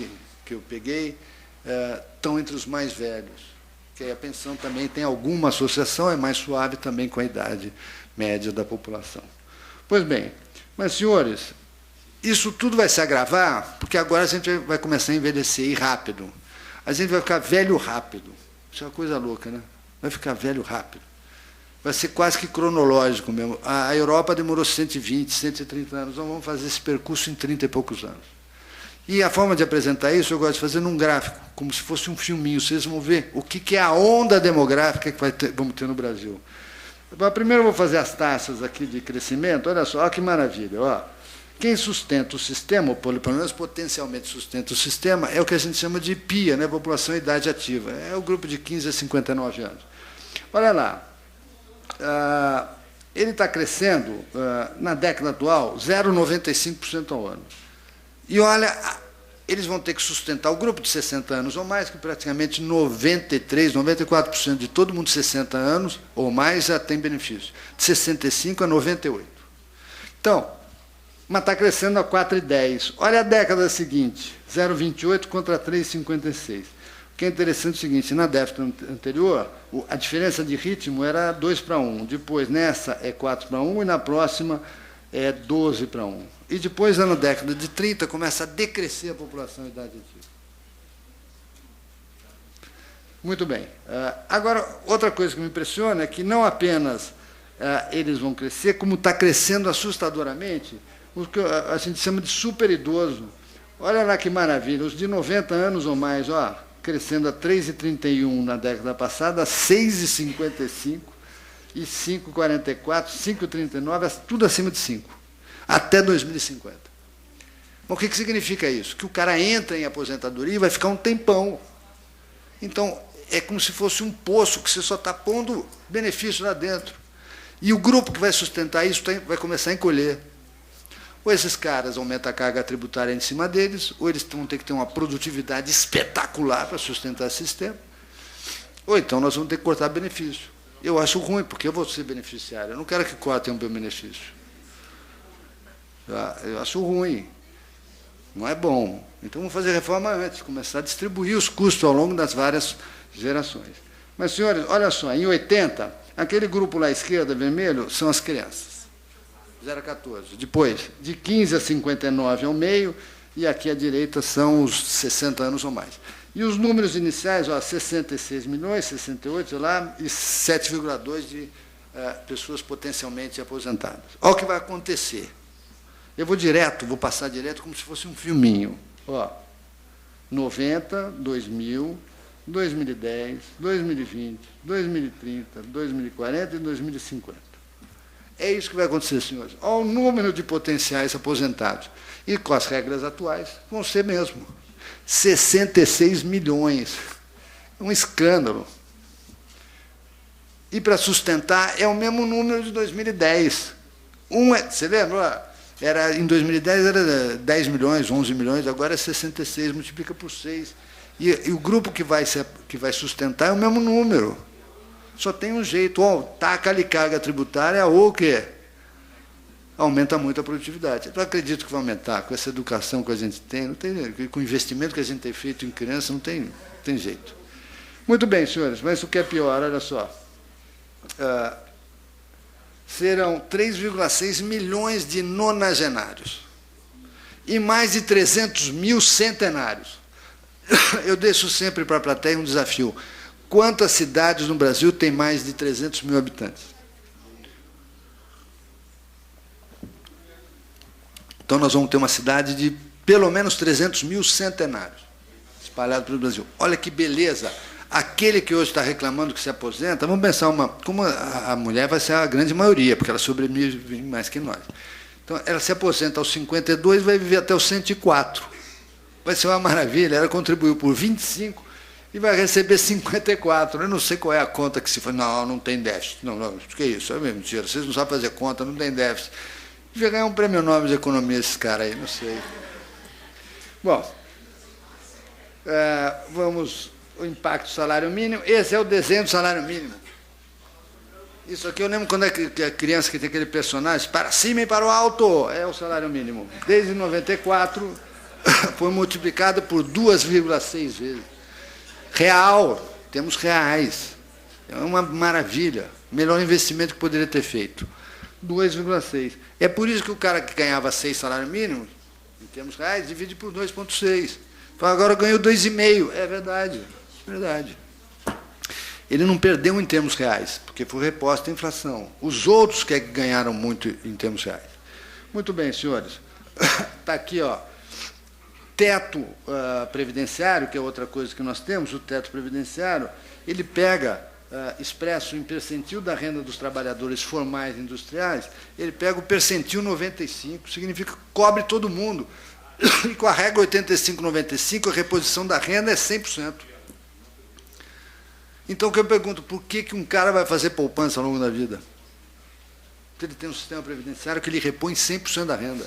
que eu peguei, estão entre os mais velhos. Que a pensão também tem alguma associação, é mais suave também com a idade média da população. Pois bem, mas, senhores, isso tudo vai se agravar, porque agora a gente vai começar a envelhecer e rápido. A gente vai ficar velho rápido. Isso é uma coisa louca, né? Vai ficar velho rápido. Vai ser quase que cronológico mesmo. A Europa demorou 120, 130 anos. Nós vamos fazer esse percurso em 30 e poucos anos. E a forma de apresentar isso, eu gosto de fazer num gráfico, como se fosse um filminho. Vocês vão ver o que é a onda demográfica que vamos ter no Brasil. Primeiro eu vou fazer as taxas aqui de crescimento. Olha só, olha que maravilha. Ó. Quem sustenta o sistema, ou pelo menos potencialmente sustenta o sistema, é o que a gente chama de PIA, né? População e idade ativa. É o grupo de 15 a 59 anos. Olha lá. Ele está crescendo, na década atual, 0,95% ao ano. E olha, eles vão ter que sustentar o grupo de 60 anos ou mais, que praticamente 93%, 94% de todo mundo de 60 anos ou mais já tem benefício. De 65 a 98. Então, mas está crescendo a 4,10. Olha a década seguinte, 0,28 contra 3,56. O que é interessante é o seguinte, na década anterior, a diferença de ritmo era 2:1. Depois, nessa, é 4:1 e na próxima é 12:1. E depois, na década de 30, começa a decrescer a população em idade ativa. Muito bem. Agora, outra coisa que me impressiona é que não apenas eles vão crescer, como está crescendo assustadoramente o que a gente chama de superidoso. Olha lá que maravilha, os de 90 anos ou mais, ó, crescendo a 3,31 na década passada, a 6,55 e 5,44, 5,39, tudo acima de 5, até 2050. Bom, o que significa isso? Que o cara entra em aposentadoria e vai ficar um tempão. Então, é como se fosse um poço que você só está pondo benefício lá dentro. E o grupo que vai sustentar isso vai começar a encolher. Ou esses caras aumentam a carga tributária em cima deles, ou eles vão ter que ter uma produtividade espetacular para sustentar esse sistema, ou então nós vamos ter que cortar benefício. Eu acho ruim, porque eu vou ser beneficiário. Eu não quero que cortem o meu benefício. Eu acho ruim. Não é bom. Então vamos fazer reforma antes, começar a distribuir os custos ao longo das várias gerações. Mas, senhores, olha só, em 80, aquele grupo lá à esquerda, vermelho, são as crianças. 0,14. Depois, de 15 a 59 ao meio, e aqui à direita são os 60 anos ou mais. E os números iniciais, ó, 66 milhões, 68, sei lá, e 7,2 de pessoas potencialmente aposentadas. Olha o que vai acontecer. Eu vou passar direto como se fosse um filminho. Ó, 90, 2000, 2010, 2020, 2030, 2040 e 2050. É isso que vai acontecer, senhores. Olha o número de potenciais aposentados. E com as regras atuais, vão ser mesmo. 66 milhões. É um escândalo. E, para sustentar, é o mesmo número de 2010. Você lembra? Em 2010 era 10 milhões, 11 milhões, agora é 66, multiplica por 6. E o grupo que vai sustentar é o mesmo número. Só tem um jeito, ou taca ali carga tributária, ou o quê? Aumenta muito a produtividade. Eu acredito que vai aumentar, com essa educação que a gente tem, com o investimento que a gente tem feito em criança, não tem jeito. Muito bem, senhores, mas o que é pior, olha só. Serão 3,6 milhões de nonagenários e mais de 300 mil centenários. Eu deixo sempre para a plateia um desafio. Quantas cidades no Brasil têm mais de 300 mil habitantes? Então, nós vamos ter uma cidade de pelo menos 300 mil centenários espalhados pelo Brasil. Olha que beleza! Aquele que hoje está reclamando que se aposenta, vamos pensar como a mulher vai ser a grande maioria, porque ela sobrevive mais que nós. Então, ela se aposenta aos 52, vai viver até os 104. Vai ser uma maravilha. Ela contribuiu por 25 e vai receber 54. Eu não sei qual é a conta que se faz. Não tem déficit. Não, que isso? É mentira. Vocês não sabem fazer conta, não tem déficit. Devia ganhar um prêmio Nobel de Economia esses caras aí, não sei. Bom, vamos... O impacto do salário mínimo. Esse é o desenho do salário mínimo. Isso aqui eu lembro quando a criança que tem aquele personagem, para cima e para o alto, é o salário mínimo. Desde 94, foi multiplicado por 2,6 vezes. Real, temos reais. É uma maravilha. Melhor investimento que poderia ter feito. 2,6. É por isso que o cara que ganhava 6 salários mínimos, em termos reais, divide por 2,6. Então agora ganhou 2,5. É verdade. Verdade. Ele não perdeu em termos reais, porque foi reposta a inflação. Os outros que ganharam muito em termos reais. Muito bem, senhores. Está aqui, ó, teto previdenciário, que é outra coisa que nós temos. O teto previdenciário, ele pega, expresso em percentil da renda dos trabalhadores formais industriais, ele pega o percentil 95, significa que cobre todo mundo. E com a regra 85-95, a reposição da renda é 100%. Então, o que eu pergunto, por que um cara vai fazer poupança ao longo da vida? Ele tem um sistema previdenciário que ele repõe 100% da renda.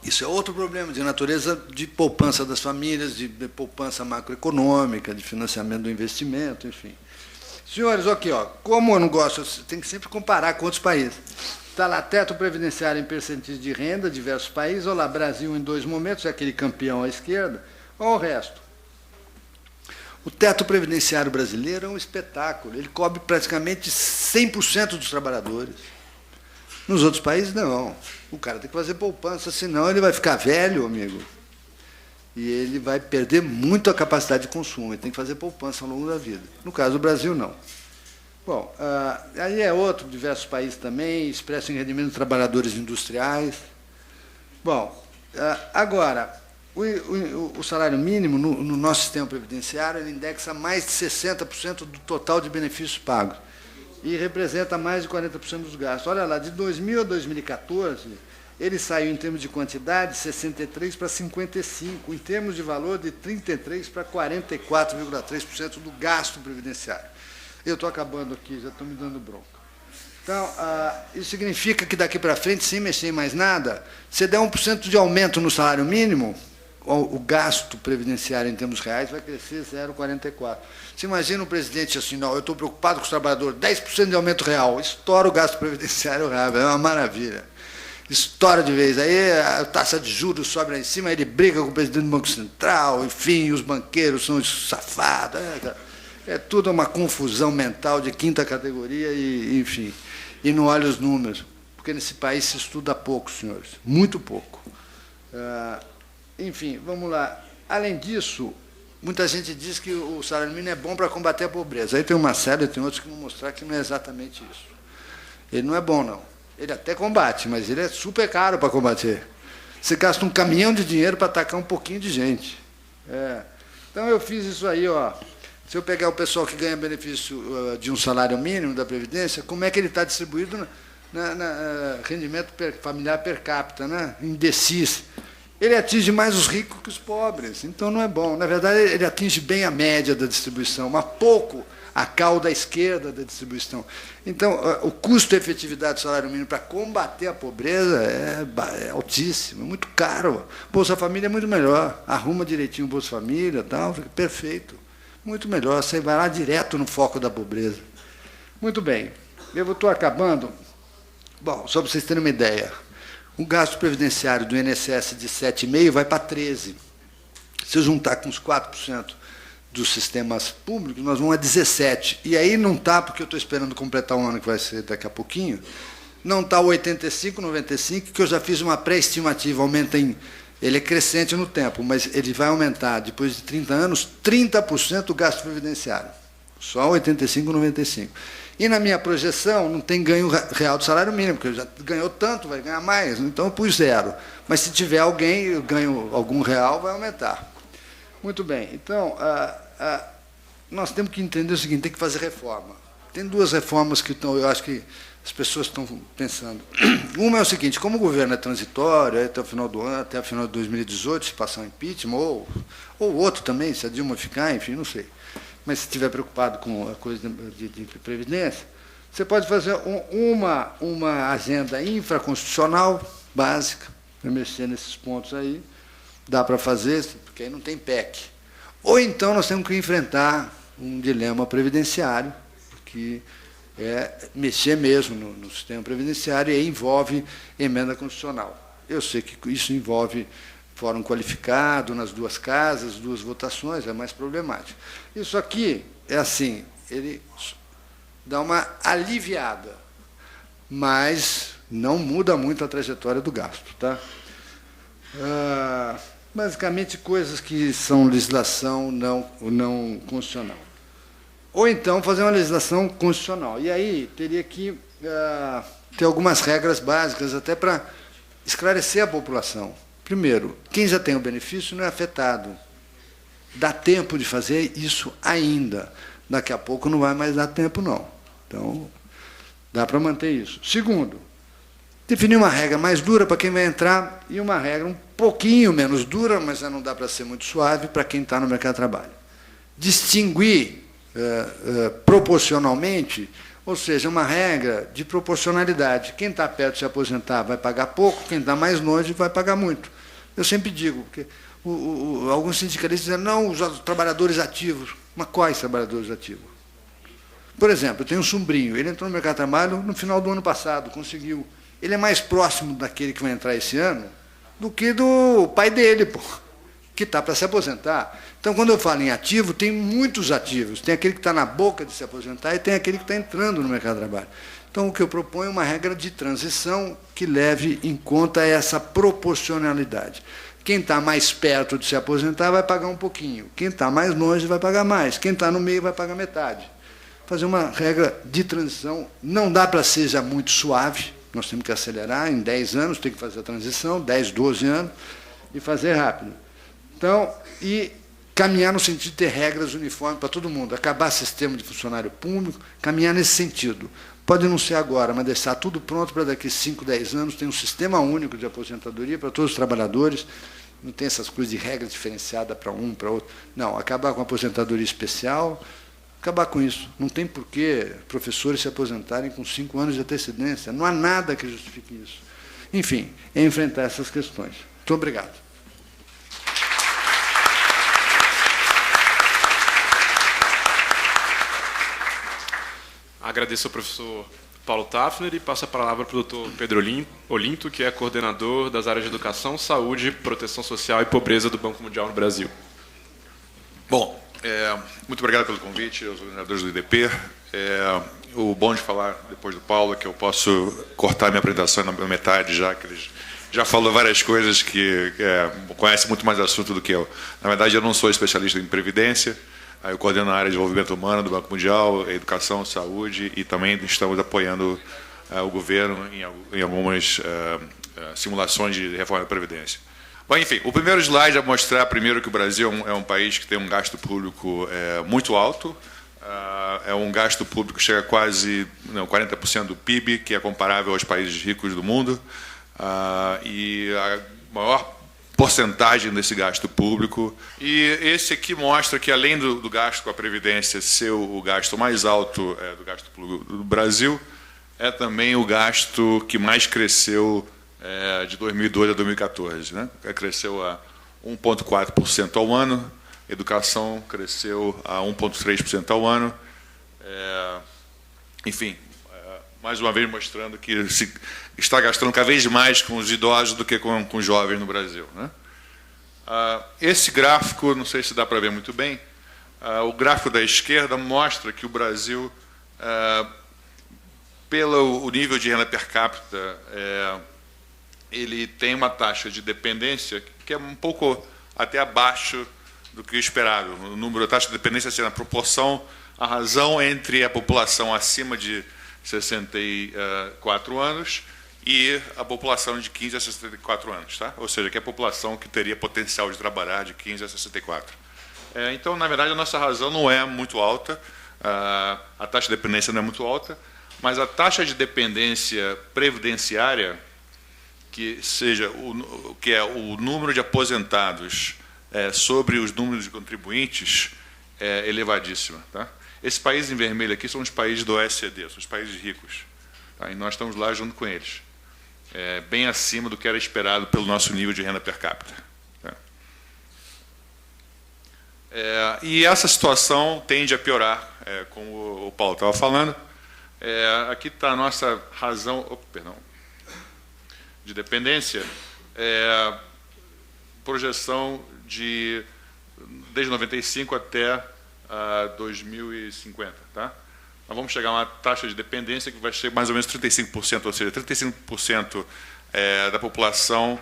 Isso é outro problema de natureza de poupança das famílias, de poupança macroeconômica, de financiamento do investimento, enfim. Senhores, aqui, ó, como eu não gosto, tem que sempre comparar com outros países. Está lá, teto previdenciário em percentis de renda, diversos países. Olha lá, Brasil em 2 momentos, é aquele campeão à esquerda. Olha o resto. O teto previdenciário brasileiro é um espetáculo. Ele cobre praticamente 100% dos trabalhadores. Nos outros países, não. O cara tem que fazer poupança, senão ele vai ficar velho, amigo. E ele vai perder muito a capacidade de consumo. Ele tem que fazer poupança ao longo da vida. No caso do Brasil, não. Bom, aí é outro, diversos países também, expresso em rendimento de trabalhadores industriais. Bom, agora, o salário mínimo no nosso sistema previdenciário, ele indexa mais de 60% do total de benefícios pagos e representa mais de 40% dos gastos. Olha lá, de 2000 a 2014, ele saiu em termos de quantidade de 63 para 55, em termos de valor de 33 para 44,3% do gasto previdenciário. Eu estou acabando aqui, já estou me dando bronca. Então, isso significa que daqui para frente, sem mexer em mais nada, se der 1% de aumento no salário mínimo, o gasto previdenciário em termos reais vai crescer 0,44. Você imagina um presidente assim, não, eu estou preocupado com os trabalhadores, 10% de aumento real, estoura o gasto previdenciário real, é uma maravilha. Estoura de vez, aí a taxa de juros sobe lá em cima, aí ele briga com o presidente do Banco Central, enfim, os banqueiros são safados, é tudo uma confusão mental de quinta categoria, e, enfim, e não olha os números, porque nesse país se estuda pouco, senhores, muito pouco. Enfim, vamos lá. Além disso, muita gente diz que o salário mínimo é bom para combater a pobreza. Aí tem uma série, tem outros que vão mostrar que não é exatamente isso. Ele não é bom, não. Ele até combate, mas ele é super caro para combater. Você gasta um caminhão de dinheiro para atacar um pouquinho de gente. Então, eu fiz isso aí, ó. Se eu pegar o pessoal que ganha benefício de um salário mínimo da Previdência, como é que ele está distribuído rendimento familiar per capita, né? Indecis. Ele atinge mais os ricos que os pobres, então não é bom. Na verdade, ele atinge bem a média da distribuição, mas pouco a cauda esquerda da distribuição. Então, o custo-efetividade do salário mínimo para combater a pobreza é altíssimo, é muito caro. Bolsa Família é muito melhor, arruma direitinho o Bolsa Família, tal, fica perfeito. Muito melhor, você vai lá direto no foco da pobreza. Muito bem, eu estou acabando. Bom, só para vocês terem uma ideia, o gasto previdenciário do INSS de 7,5% vai para 13%. Se eu juntar com os 4% dos sistemas públicos, nós vamos a 17%. E aí não está, porque eu estou esperando completar um ano, que vai ser daqui a pouquinho, não está o 85%, 95%, que eu já fiz uma pré-estimativa, aumenta em... Ele é crescente no tempo, mas ele vai aumentar, depois de 30 anos, 30% o gasto previdenciário. Só 85%, 95%. E na minha projeção não tem ganho real do salário mínimo, porque já ganhou tanto, vai ganhar mais, então eu pus 0. Mas se tiver alguém, eu ganho algum real, vai aumentar. Muito bem, então, nós temos que entender o seguinte, tem que fazer reforma. Tem 2 reformas que eu acho que as pessoas estão pensando. Uma é o seguinte, como o governo é transitório, até o final do ano, até o final de 2018, se passar um impeachment, ou outro também, se a Dilma ficar, enfim, não sei. Mas se estiver preocupado com a coisa de previdência, você pode fazer uma agenda infraconstitucional básica, para mexer nesses pontos aí, dá para fazer, porque aí não tem PEC. Ou então nós temos que enfrentar um dilema previdenciário, que é mexer mesmo no sistema previdenciário, e aí envolve emenda constitucional. Eu sei que isso envolve fórum qualificado nas 2 casas, 2 votações, é mais problemático. Isso aqui é assim, ele dá uma aliviada, mas não muda muito a trajetória do gasto. Tá? Basicamente, coisas que são legislação não constitucional. Ou então fazer uma legislação constitucional. E aí teria que ter algumas regras básicas até para esclarecer a população. Primeiro, quem já tem o benefício não é afetado. Dá tempo de fazer isso ainda. Daqui a pouco não vai mais dar tempo, não. Então, dá para manter isso. Segundo, definir uma regra mais dura para quem vai entrar e uma regra um pouquinho menos dura, mas já não dá para ser muito suave, para quem está no mercado de trabalho. Distinguir proporcionalmente, ou seja, uma regra de proporcionalidade. Quem está perto de se aposentar vai pagar pouco, quem está mais longe vai pagar muito. Eu sempre digo, porque alguns sindicalistas dizem, não, os trabalhadores ativos. Mas quais trabalhadores ativos? Por exemplo, eu tenho um sobrinho, ele entrou no mercado de trabalho no final do ano passado, conseguiu. Ele é mais próximo daquele que vai entrar esse ano do que do pai dele, que está para se aposentar. Então, quando eu falo em ativo, tem muitos ativos. Tem aquele que está na boca de se aposentar e tem aquele que está entrando no mercado de trabalho. Então, o que eu proponho é uma regra de transição que leve em conta essa proporcionalidade. Quem está mais perto de se aposentar vai pagar um pouquinho. Quem está mais longe vai pagar mais. Quem está no meio vai pagar metade. Fazer uma regra de transição. Não dá para ser já muito suave. Nós temos que acelerar. Em 10 anos tem que fazer a transição, 10, 12 anos, e fazer rápido. Então, e caminhar no sentido de ter regras uniformes para todo mundo. Acabar sistema de funcionário público, caminhar nesse sentido. Pode não ser agora, mas deixar tudo pronto para daqui a 5, 10 anos ter um sistema único de aposentadoria para todos os trabalhadores. Não tem essas coisas de regra diferenciada para um, para outro. Não, acabar com a aposentadoria especial, acabar com isso. Não tem por que professores se aposentarem com 5 anos de antecedência. Não há nada que justifique isso. Enfim, é enfrentar essas questões. Muito obrigado.
Agradeço ao professor Paulo Tafner e passo a palavra para o doutor Pedro Olinto, que é coordenador das áreas de educação, saúde, proteção social e pobreza do Banco Mundial no Brasil.
Bom, muito obrigado pelo convite aos organizadores do IDP. O bom de falar depois do Paulo é que eu posso cortar minha apresentação na metade, já que ele já falou várias coisas que conhece muito mais assunto do que eu. Na verdade, eu não sou especialista em previdência. Eu coordeno a área de desenvolvimento humano do Banco Mundial, educação, saúde, e também estamos apoiando o governo em algumas simulações de reforma da Previdência. Bom, enfim, o primeiro slide é mostrar primeiro que o Brasil é um país que tem um gasto público muito alto, É um gasto público que chega a quase 40% do PIB, que é comparável aos países ricos do mundo. E a maior porcentagem desse gasto público. E esse aqui mostra que, além do gasto com a Previdência ser o gasto mais alto do gasto público do Brasil, é também o gasto que mais cresceu de 2002 a 2014. Né? Cresceu a 1,4% ao ano, educação cresceu a 1,3% ao ano. Enfim, mais uma vez mostrando que se está gastando cada vez mais com os idosos do que com os jovens no Brasil. Né? Esse gráfico, não sei se dá para ver muito bem, o gráfico da esquerda mostra que o Brasil, pelo nível de renda per capita, ele tem uma taxa de dependência que é um pouco até abaixo do que o esperado. O número da taxa de dependência sendo a proporção, a razão entre a população acima de 64 anos e a população de 15 a 64 anos. Tá? Ou seja, que é a população que teria potencial de trabalhar de 15 a 64. Então, na verdade, a nossa razão não é muito alta, a taxa de dependência não é muito alta, mas a taxa de dependência previdenciária, que é o número de aposentados sobre os números de contribuintes, é elevadíssima. Tá? Esses países em vermelho aqui são os países do OECD, são os países ricos. Tá? E nós estamos lá junto com eles. Bem acima do que era esperado pelo nosso nível de renda per capita. Tá? E essa situação tende a piorar, como o Paulo estava falando. Aqui está a nossa razão de dependência, projeção desde 95 até 2050. Tá? Nós vamos chegar a uma taxa de dependência que vai ser mais ou menos 35%, ou seja, 35% da população,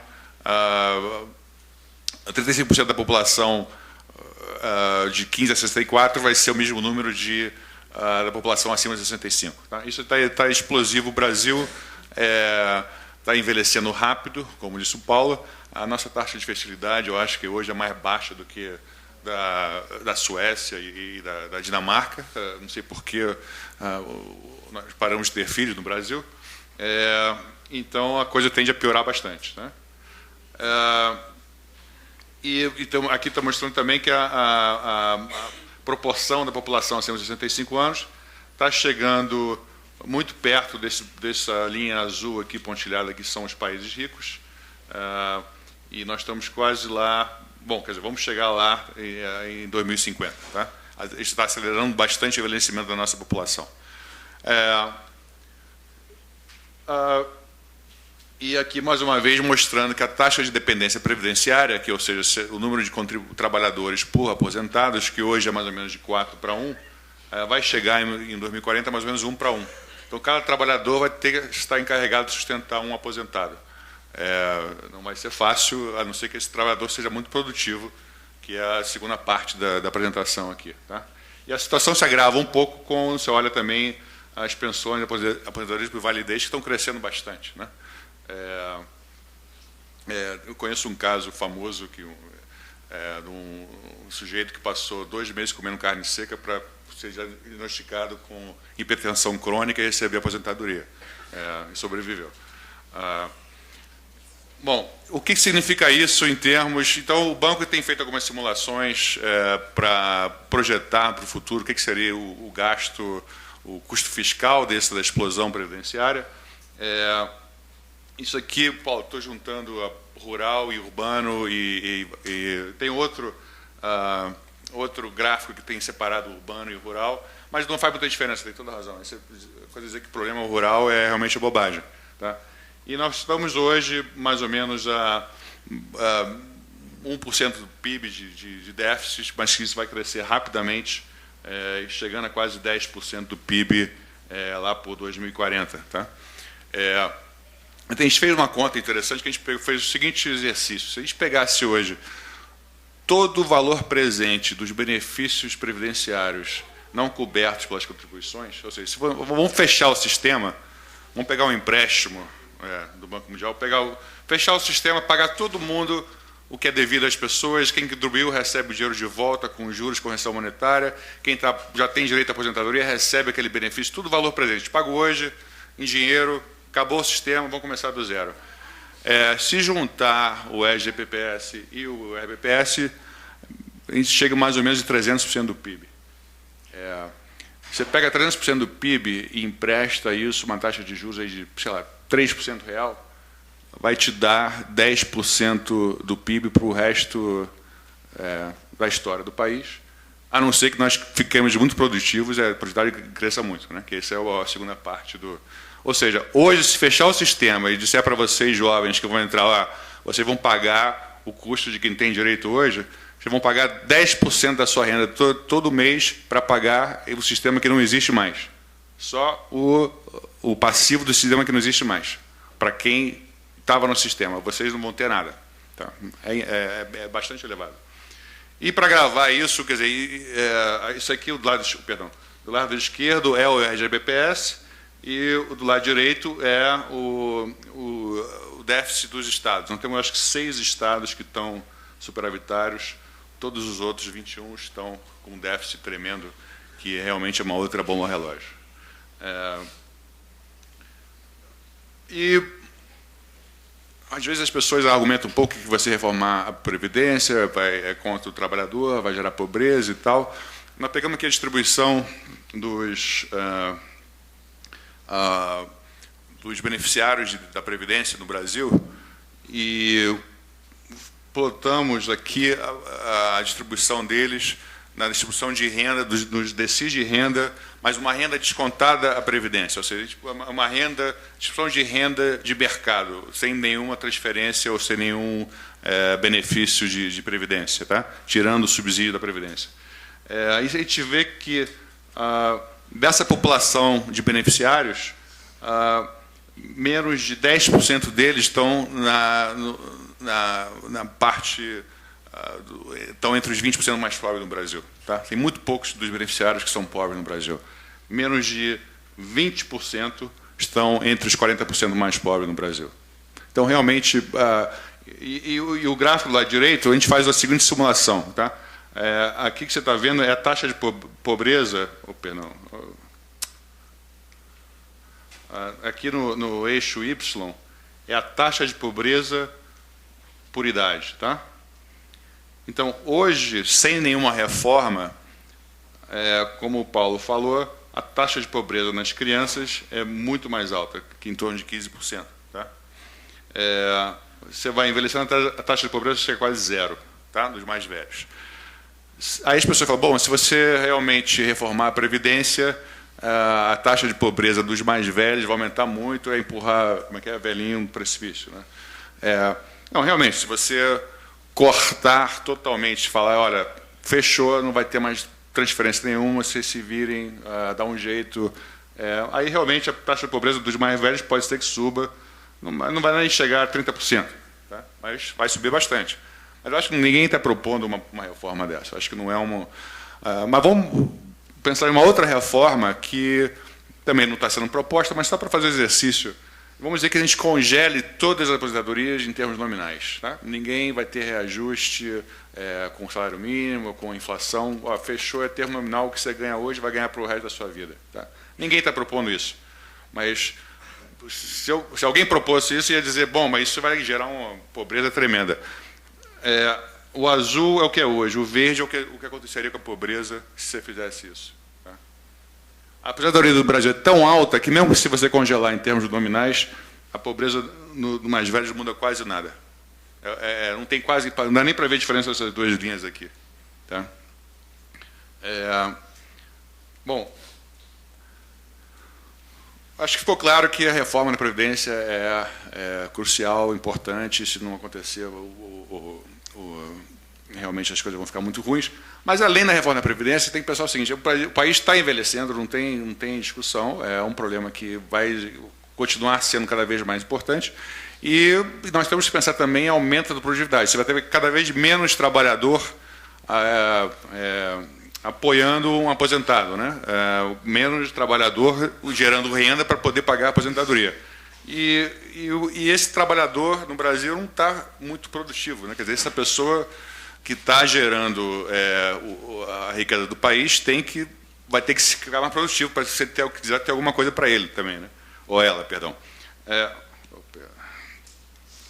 35% da população de 15 a 64 vai ser o mesmo número da população acima de 65. Tá? Isso está explosivo. O Brasil está envelhecendo rápido, como disse o Paulo. A nossa taxa de fertilidade, eu acho que hoje é mais baixa do que da Suécia e da Dinamarca. Não sei por que nós paramos de ter filhos no Brasil. Então, a coisa tende a piorar bastante. Né? Então, aqui está mostrando também que a proporção da população acima de 65 anos está chegando muito perto dessa linha azul aqui, pontilhada, que são os países ricos. E nós estamos quase lá. Bom, quer dizer, vamos chegar lá em 2050. Tá? A gente está acelerando bastante o envelhecimento da nossa população. E aqui, mais uma vez, mostrando que a taxa de dependência previdenciária, ou seja, o número de trabalhadores por aposentados, que hoje é mais ou menos de 4 para 1, vai chegar em 2040 mais ou menos 1 para 1. Então, cada trabalhador vai ter que estar encarregado de sustentar um aposentado. Não vai ser fácil, a não ser que esse trabalhador seja muito produtivo, que é a segunda parte da apresentação aqui. Tá? E a situação se agrava um pouco quando você olha também as pensões de aposentadoria por validez, que estão crescendo bastante. Né? Eu conheço um caso famoso de um sujeito que passou 2 meses comendo carne seca para ser diagnosticado com hipertensão crônica e receber aposentadoria. E sobreviveu. Bom, o que significa isso em termos... Então, o banco tem feito algumas simulações para projetar para o futuro o que seria o gasto, o custo fiscal da explosão previdenciária. Isso aqui, Paulo, estou juntando a rural e urbano e tem outro gráfico que tem separado o urbano e o rural, mas não faz muita diferença, tem toda a razão. Isso quer dizer que o problema rural é realmente bobagem. Tá? E nós estamos hoje mais ou menos a 1% do PIB de déficit, mas que isso vai crescer rapidamente, chegando a quase 10% do PIB lá por 2040. Tá? Então, a gente fez uma conta interessante, que a gente fez o seguinte exercício. Se a gente pegasse hoje todo o valor presente dos benefícios previdenciários não cobertos pelas contribuições, ou seja, vamos fechar o sistema, vamos pegar um empréstimo do Banco Mundial, fechar o sistema, pagar todo mundo o que é devido às pessoas, quem contribuiu recebe o dinheiro de volta com juros, correção monetária, quem já tem direito à aposentadoria recebe aquele benefício, tudo valor presente. Pago hoje, em dinheiro, acabou o sistema, vamos começar do zero. Se juntar o SGPPS e o RBPS, a gente chega mais ou menos de 300% do PIB. Você pega 300% do PIB e empresta isso, uma taxa de juros aí de, sei lá, 3% real, vai te dar 10% do PIB para o resto da história do país, a não ser que nós fiquemos muito produtivos e a produtividade cresça muito, né? Que essa é a segunda parte do... Ou seja, hoje, se fechar o sistema e disser para vocês, jovens, que vão entrar lá, vocês vão pagar o custo de quem tem direito hoje, vocês vão pagar 10% da sua renda todo mês para pagar o sistema que não existe mais. Só o passivo do sistema que não existe mais. Para quem estava no sistema, vocês não vão ter nada. Tá? É bastante elevado. E para gravar isso, quer dizer, isso aqui do lado esquerdo é o RGBPS e do lado direito é o déficit dos estados. Nós temos, acho que, 6 estados que estão superavitários, todos os outros 21 estão com um déficit tremendo, que realmente é uma outra bomba relógio. E às vezes as pessoas argumentam um pouco que você reformar a Previdência é contra o trabalhador, vai gerar pobreza e tal. Nós pegamos aqui a distribuição dos beneficiários da Previdência no Brasil e plotamos aqui a distribuição deles na distribuição de renda, dos decís de renda, mas uma renda descontada à Previdência, ou seja, uma distribuição de renda de mercado, sem nenhuma transferência ou sem nenhum benefício de Previdência, tá? Tirando o subsídio da Previdência. Aí a gente vê que, dessa população de beneficiários, menos de 10% deles estão na parte... estão entre os 20% mais pobres no Brasil. Tá? Tem muito poucos dos beneficiários que são pobres no Brasil. Menos de 20% estão entre os 40% mais pobres no Brasil. Então, realmente, e o gráfico do lado direito, a gente faz a seguinte simulação. Tá? Aqui que você está vendo é a taxa de pobreza... aqui no eixo Y é a taxa de pobreza por idade. Tá? Então, hoje, sem nenhuma reforma, como o Paulo falou, a taxa de pobreza nas crianças é muito mais alta, que em torno de 15%. Tá? Você vai envelhecendo, a taxa de pobreza chega a quase zero, tá? Dos mais velhos. Aí as pessoas falam, bom, se você realmente reformar a Previdência, a taxa de pobreza dos mais velhos vai aumentar muito, empurrar, velhinho no precipício. Né? Não, realmente, se você cortar totalmente, falar, olha, fechou, não vai ter mais transferência nenhuma, vocês se virem, dá um jeito. Aí realmente a taxa de pobreza dos mais velhos pode ser que suba, não vai nem chegar a 30%, tá? Mas vai subir bastante. Mas eu acho que ninguém está propondo uma reforma dessa. Eu acho que não é uma... mas vamos pensar em uma outra reforma que também não está sendo proposta, mas só para fazer exercício. Vamos dizer que a gente congele todas as aposentadorias em termos nominais. Tá? Ninguém vai ter reajuste com o salário mínimo, com a inflação. Fechou, é termo nominal, o que você ganha hoje vai ganhar para o resto da sua vida. Tá? Ninguém está propondo isso. Mas se alguém propôs isso, ia dizer, bom, mas isso vai gerar uma pobreza tremenda. O azul é o que é hoje, o verde é o que aconteceria com a pobreza se você fizesse isso. Tá? A aposentadoria do Brasil é tão alta que, mesmo se você congelar em termos nominais, a pobreza no mais velho não muda quase nada. Não tem quase, não dá nem para ver a diferença dessas duas linhas aqui. Tá? Bom, acho que ficou claro que a reforma da Previdência é crucial, importante. Se não acontecer, realmente as coisas vão ficar muito ruins. Mas, além da reforma da Previdência, tem que pensar o seguinte, o país está envelhecendo, não tem discussão, é um problema que vai continuar sendo cada vez mais importante, e nós temos que pensar também em aumento da produtividade. Você vai ter cada vez menos trabalhador apoiando um aposentado, né? Menos trabalhador gerando renda para poder pagar a aposentadoria. E esse trabalhador no Brasil não está muito produtivo, né? Quer dizer, essa pessoa que está gerando a riqueza do país vai ter que ficar mais produtivo para você ter alguma coisa para ele também, né? Ou ela, perdão.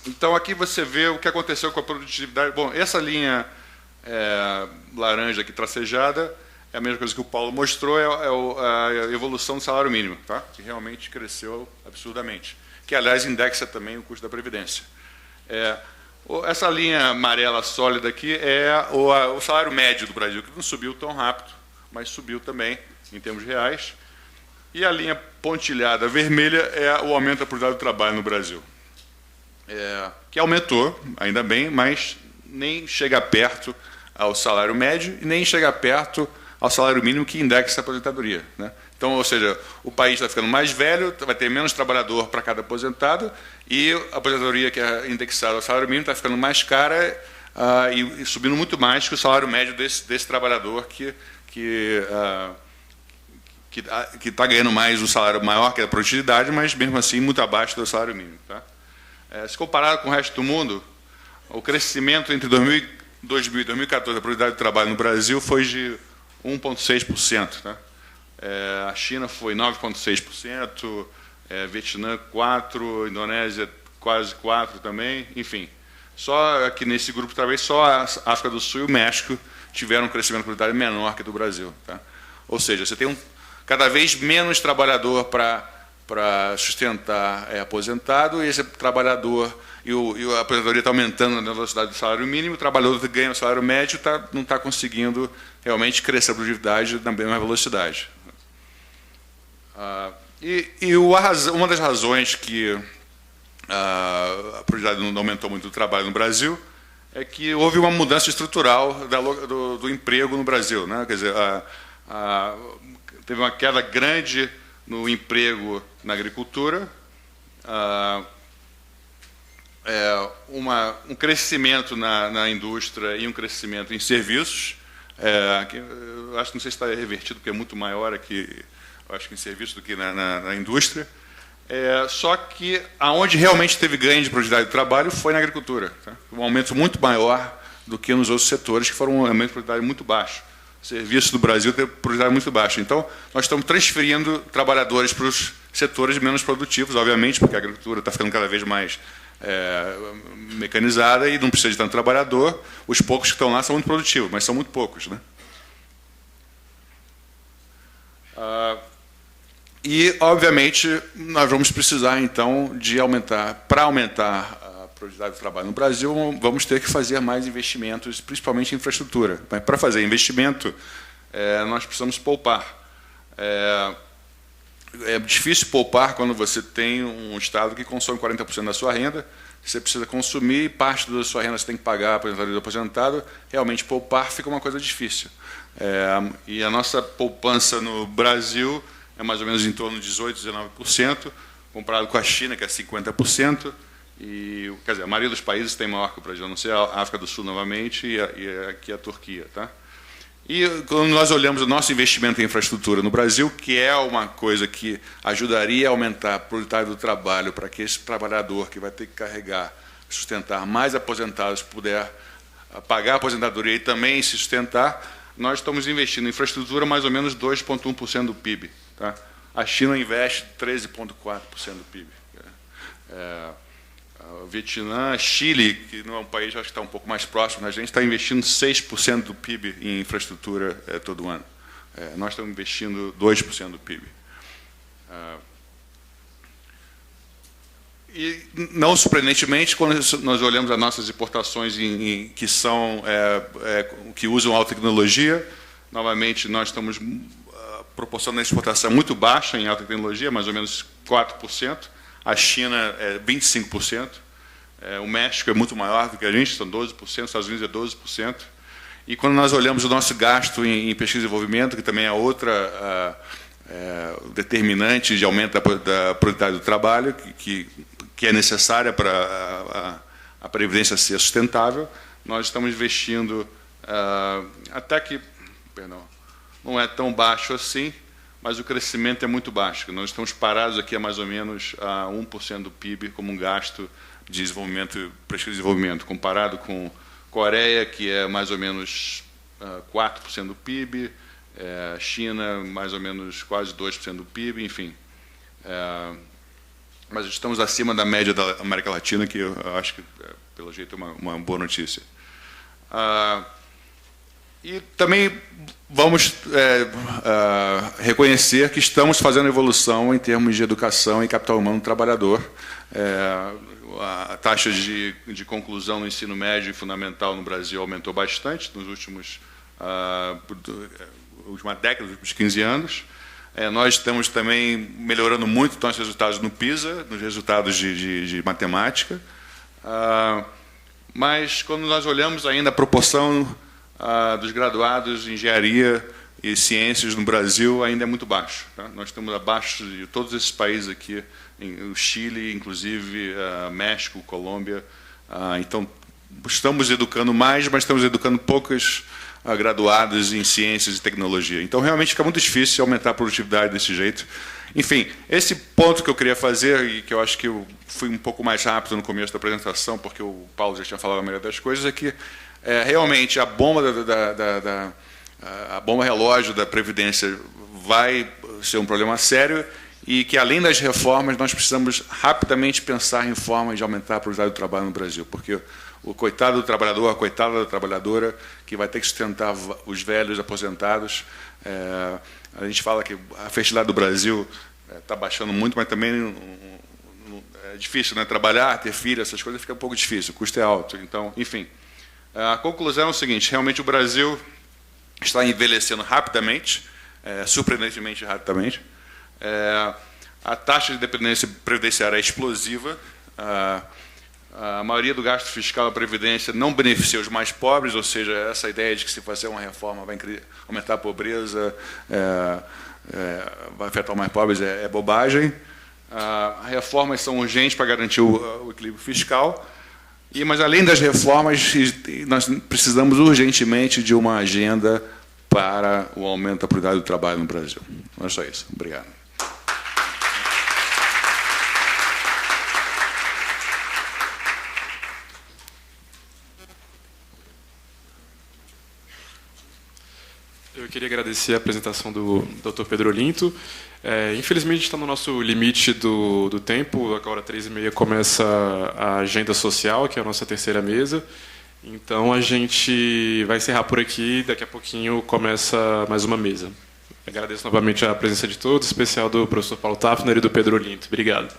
Então, aqui você vê o que aconteceu com a produtividade. Bom, essa linha laranja aqui tracejada é a mesma coisa que o Paulo mostrou, a evolução do salário mínimo, tá? Que realmente cresceu absurdamente, que, aliás, indexa também o custo da Previdência. Essa linha amarela sólida aqui é o salário médio do Brasil, que não subiu tão rápido, mas subiu também em termos reais. E a linha pontilhada vermelha é o aumento da produtividade do trabalho no Brasil, que aumentou, ainda bem, mas nem chega perto ao salário médio e nem chega perto ao salário mínimo que indexa a aposentadoria, né? Então, ou seja, o país está ficando mais velho, vai ter menos trabalhador para cada aposentado, e a aposentadoria que é indexada ao salário mínimo está ficando mais cara e subindo muito mais que o salário médio desse trabalhador que está ganhando mais um salário maior que a produtividade, mas mesmo assim muito abaixo do salário mínimo, tá? Se comparado com o resto do mundo, o crescimento entre 2000 e 2014 da produtividade do trabalho no Brasil foi de 1,6%, tá? A China foi 9,6%, Vietnã 4%, Indonésia quase 4% também, enfim. Só aqui nesse grupo, talvez só a África do Sul e o México tiveram um crescimento produtividade menor que o do Brasil, tá? Ou seja, você tem cada vez menos trabalhador para sustentar aposentado, e esse trabalhador e a aposentadoria está aumentando na velocidade do salário mínimo, o trabalhador que ganha o salário médio não está conseguindo realmente crescer a produtividade na mesma velocidade. Uma das razões que a produtividade não aumentou muito o trabalho no Brasil é que houve uma mudança estrutural do emprego no Brasil, né? Quer dizer, teve uma queda grande no emprego na agricultura, um crescimento na indústria e um crescimento em serviços. Eu acho que não sei se está revertido, porque é muito maior aqui, eu acho que em serviços do que na indústria. Só que aonde realmente teve ganho de produtividade do trabalho foi na agricultura, tá? Um aumento muito maior do que nos outros setores, que foram um aumento de produtividade muito baixo. O serviço do Brasil teve produtividade muito baixa. Então, nós estamos transferindo trabalhadores para os setores menos produtivos, obviamente, porque a agricultura está ficando cada vez mais mecanizada e não precisa de tanto trabalhador. Os poucos que estão lá são muito produtivos, mas são muito poucos, né? E, obviamente, nós vamos precisar, então, para aumentar a produtividade do trabalho no Brasil, vamos ter que fazer mais investimentos, principalmente em infraestrutura. Mas, para fazer investimento, nós precisamos poupar. É difícil poupar quando você tem um Estado que consome 40% da sua renda, você precisa consumir e parte da sua renda você tem que pagar a aposentadoria do aposentado. Realmente, poupar fica uma coisa difícil. E a nossa poupança no Brasil é mais ou menos em torno de 18%, 19%, comparado com a China, que é 50%. E, quer dizer, a maioria dos países tem maior que o Brasil, a não ser a África do Sul novamente e aqui a Turquia, tá? E quando nós olhamos o nosso investimento em infraestrutura no Brasil, que é uma coisa que ajudaria a aumentar a produtividade do trabalho para que esse trabalhador que vai ter que carregar, sustentar mais aposentados, puder pagar a aposentadoria e também se sustentar, nós estamos investindo em infraestrutura mais ou menos 2,1% do PIB. Tá? A China investe 13,4% do PIB. O Vietnã, Chile, que não é um país, acho que está um pouco mais próximo da gente, está investindo 6% do PIB em infraestrutura todo ano. Nós estamos investindo 2% do PIB. E, não surpreendentemente, quando nós olhamos as nossas importações que usam alta tecnologia, novamente nós estamos proporcionando exportação muito baixa em alta tecnologia, mais ou menos 4%. A China é 25%, o México é muito maior do que a gente, são 12%, os Estados Unidos é 12%. E quando nós olhamos o nosso gasto em pesquisa e desenvolvimento, que também é outra determinante de aumento da produtividade do trabalho, que é necessária para a Previdência ser sustentável, nós estamos investindo até que, não é tão baixo assim, mas o crescimento é muito baixo. Nós estamos parados aqui a mais ou menos a 1% do PIB como um gasto de desenvolvimento, pesquisa e desenvolvimento, comparado com Coreia, que é mais ou menos 4% do PIB, China, mais ou menos quase 2% do PIB, enfim. Mas estamos acima da média da América Latina, que eu acho que, pelo jeito, é uma boa notícia. E também vamos reconhecer que estamos fazendo evolução em termos de educação e capital humano trabalhador. A taxa de conclusão no ensino médio e fundamental no Brasil aumentou bastante nos últimos última década, nos últimos 15 anos. Nós estamos também melhorando muito os nossos resultados no PISA, nos resultados de matemática. Mas, quando nós olhamos ainda a proporção dos graduados em engenharia e ciências no Brasil, ainda é muito baixo. Tá? Nós estamos abaixo de todos esses países aqui, o Chile, inclusive, México, Colômbia. Então, estamos educando mais, mas estamos educando poucos graduados em ciências e tecnologia. Então, realmente, fica muito difícil aumentar a produtividade desse jeito. Enfim, esse ponto que eu queria fazer, e que eu acho que eu fui um pouco mais rápido no começo da apresentação, porque o Paulo já tinha falado a maioria das coisas, é que realmente a bomba a bomba relógio da Previdência vai ser um problema sério e que, além das reformas, nós precisamos rapidamente pensar em formas de aumentar a produtividade do trabalho no Brasil, porque o coitado do trabalhador, a coitada da trabalhadora, que vai ter que sustentar os velhos aposentados. A gente fala que a fertilidade do Brasil está baixando muito, mas também é difícil, né? Trabalhar, ter filho, essas coisas fica um pouco difícil, o custo é alto. Então, enfim, a conclusão é o seguinte: realmente o Brasil está envelhecendo rapidamente, surpreendentemente rapidamente. A taxa de dependência previdenciária é explosiva. A maioria do gasto fiscal da Previdência não beneficia os mais pobres, ou seja, essa ideia de que se fazer uma reforma vai aumentar a pobreza, vai afetar os mais pobres, é bobagem. Reformas são urgentes para garantir o equilíbrio fiscal, mas, além das reformas, nós precisamos urgentemente de uma agenda para o aumento da produtividade do trabalho no Brasil. Não é só isso. Obrigado.
Eu queria agradecer a apresentação do Dr. Pedro Olinto. Infelizmente, está no nosso limite do tempo. Agora, 3h30, começa a agenda social, que é a nossa terceira mesa. Então, a gente vai encerrar por aqui. Daqui a pouquinho começa mais uma mesa. Agradeço novamente a presença de todos, em especial do professor Paulo Tafner e do Pedro Olinto. Obrigado.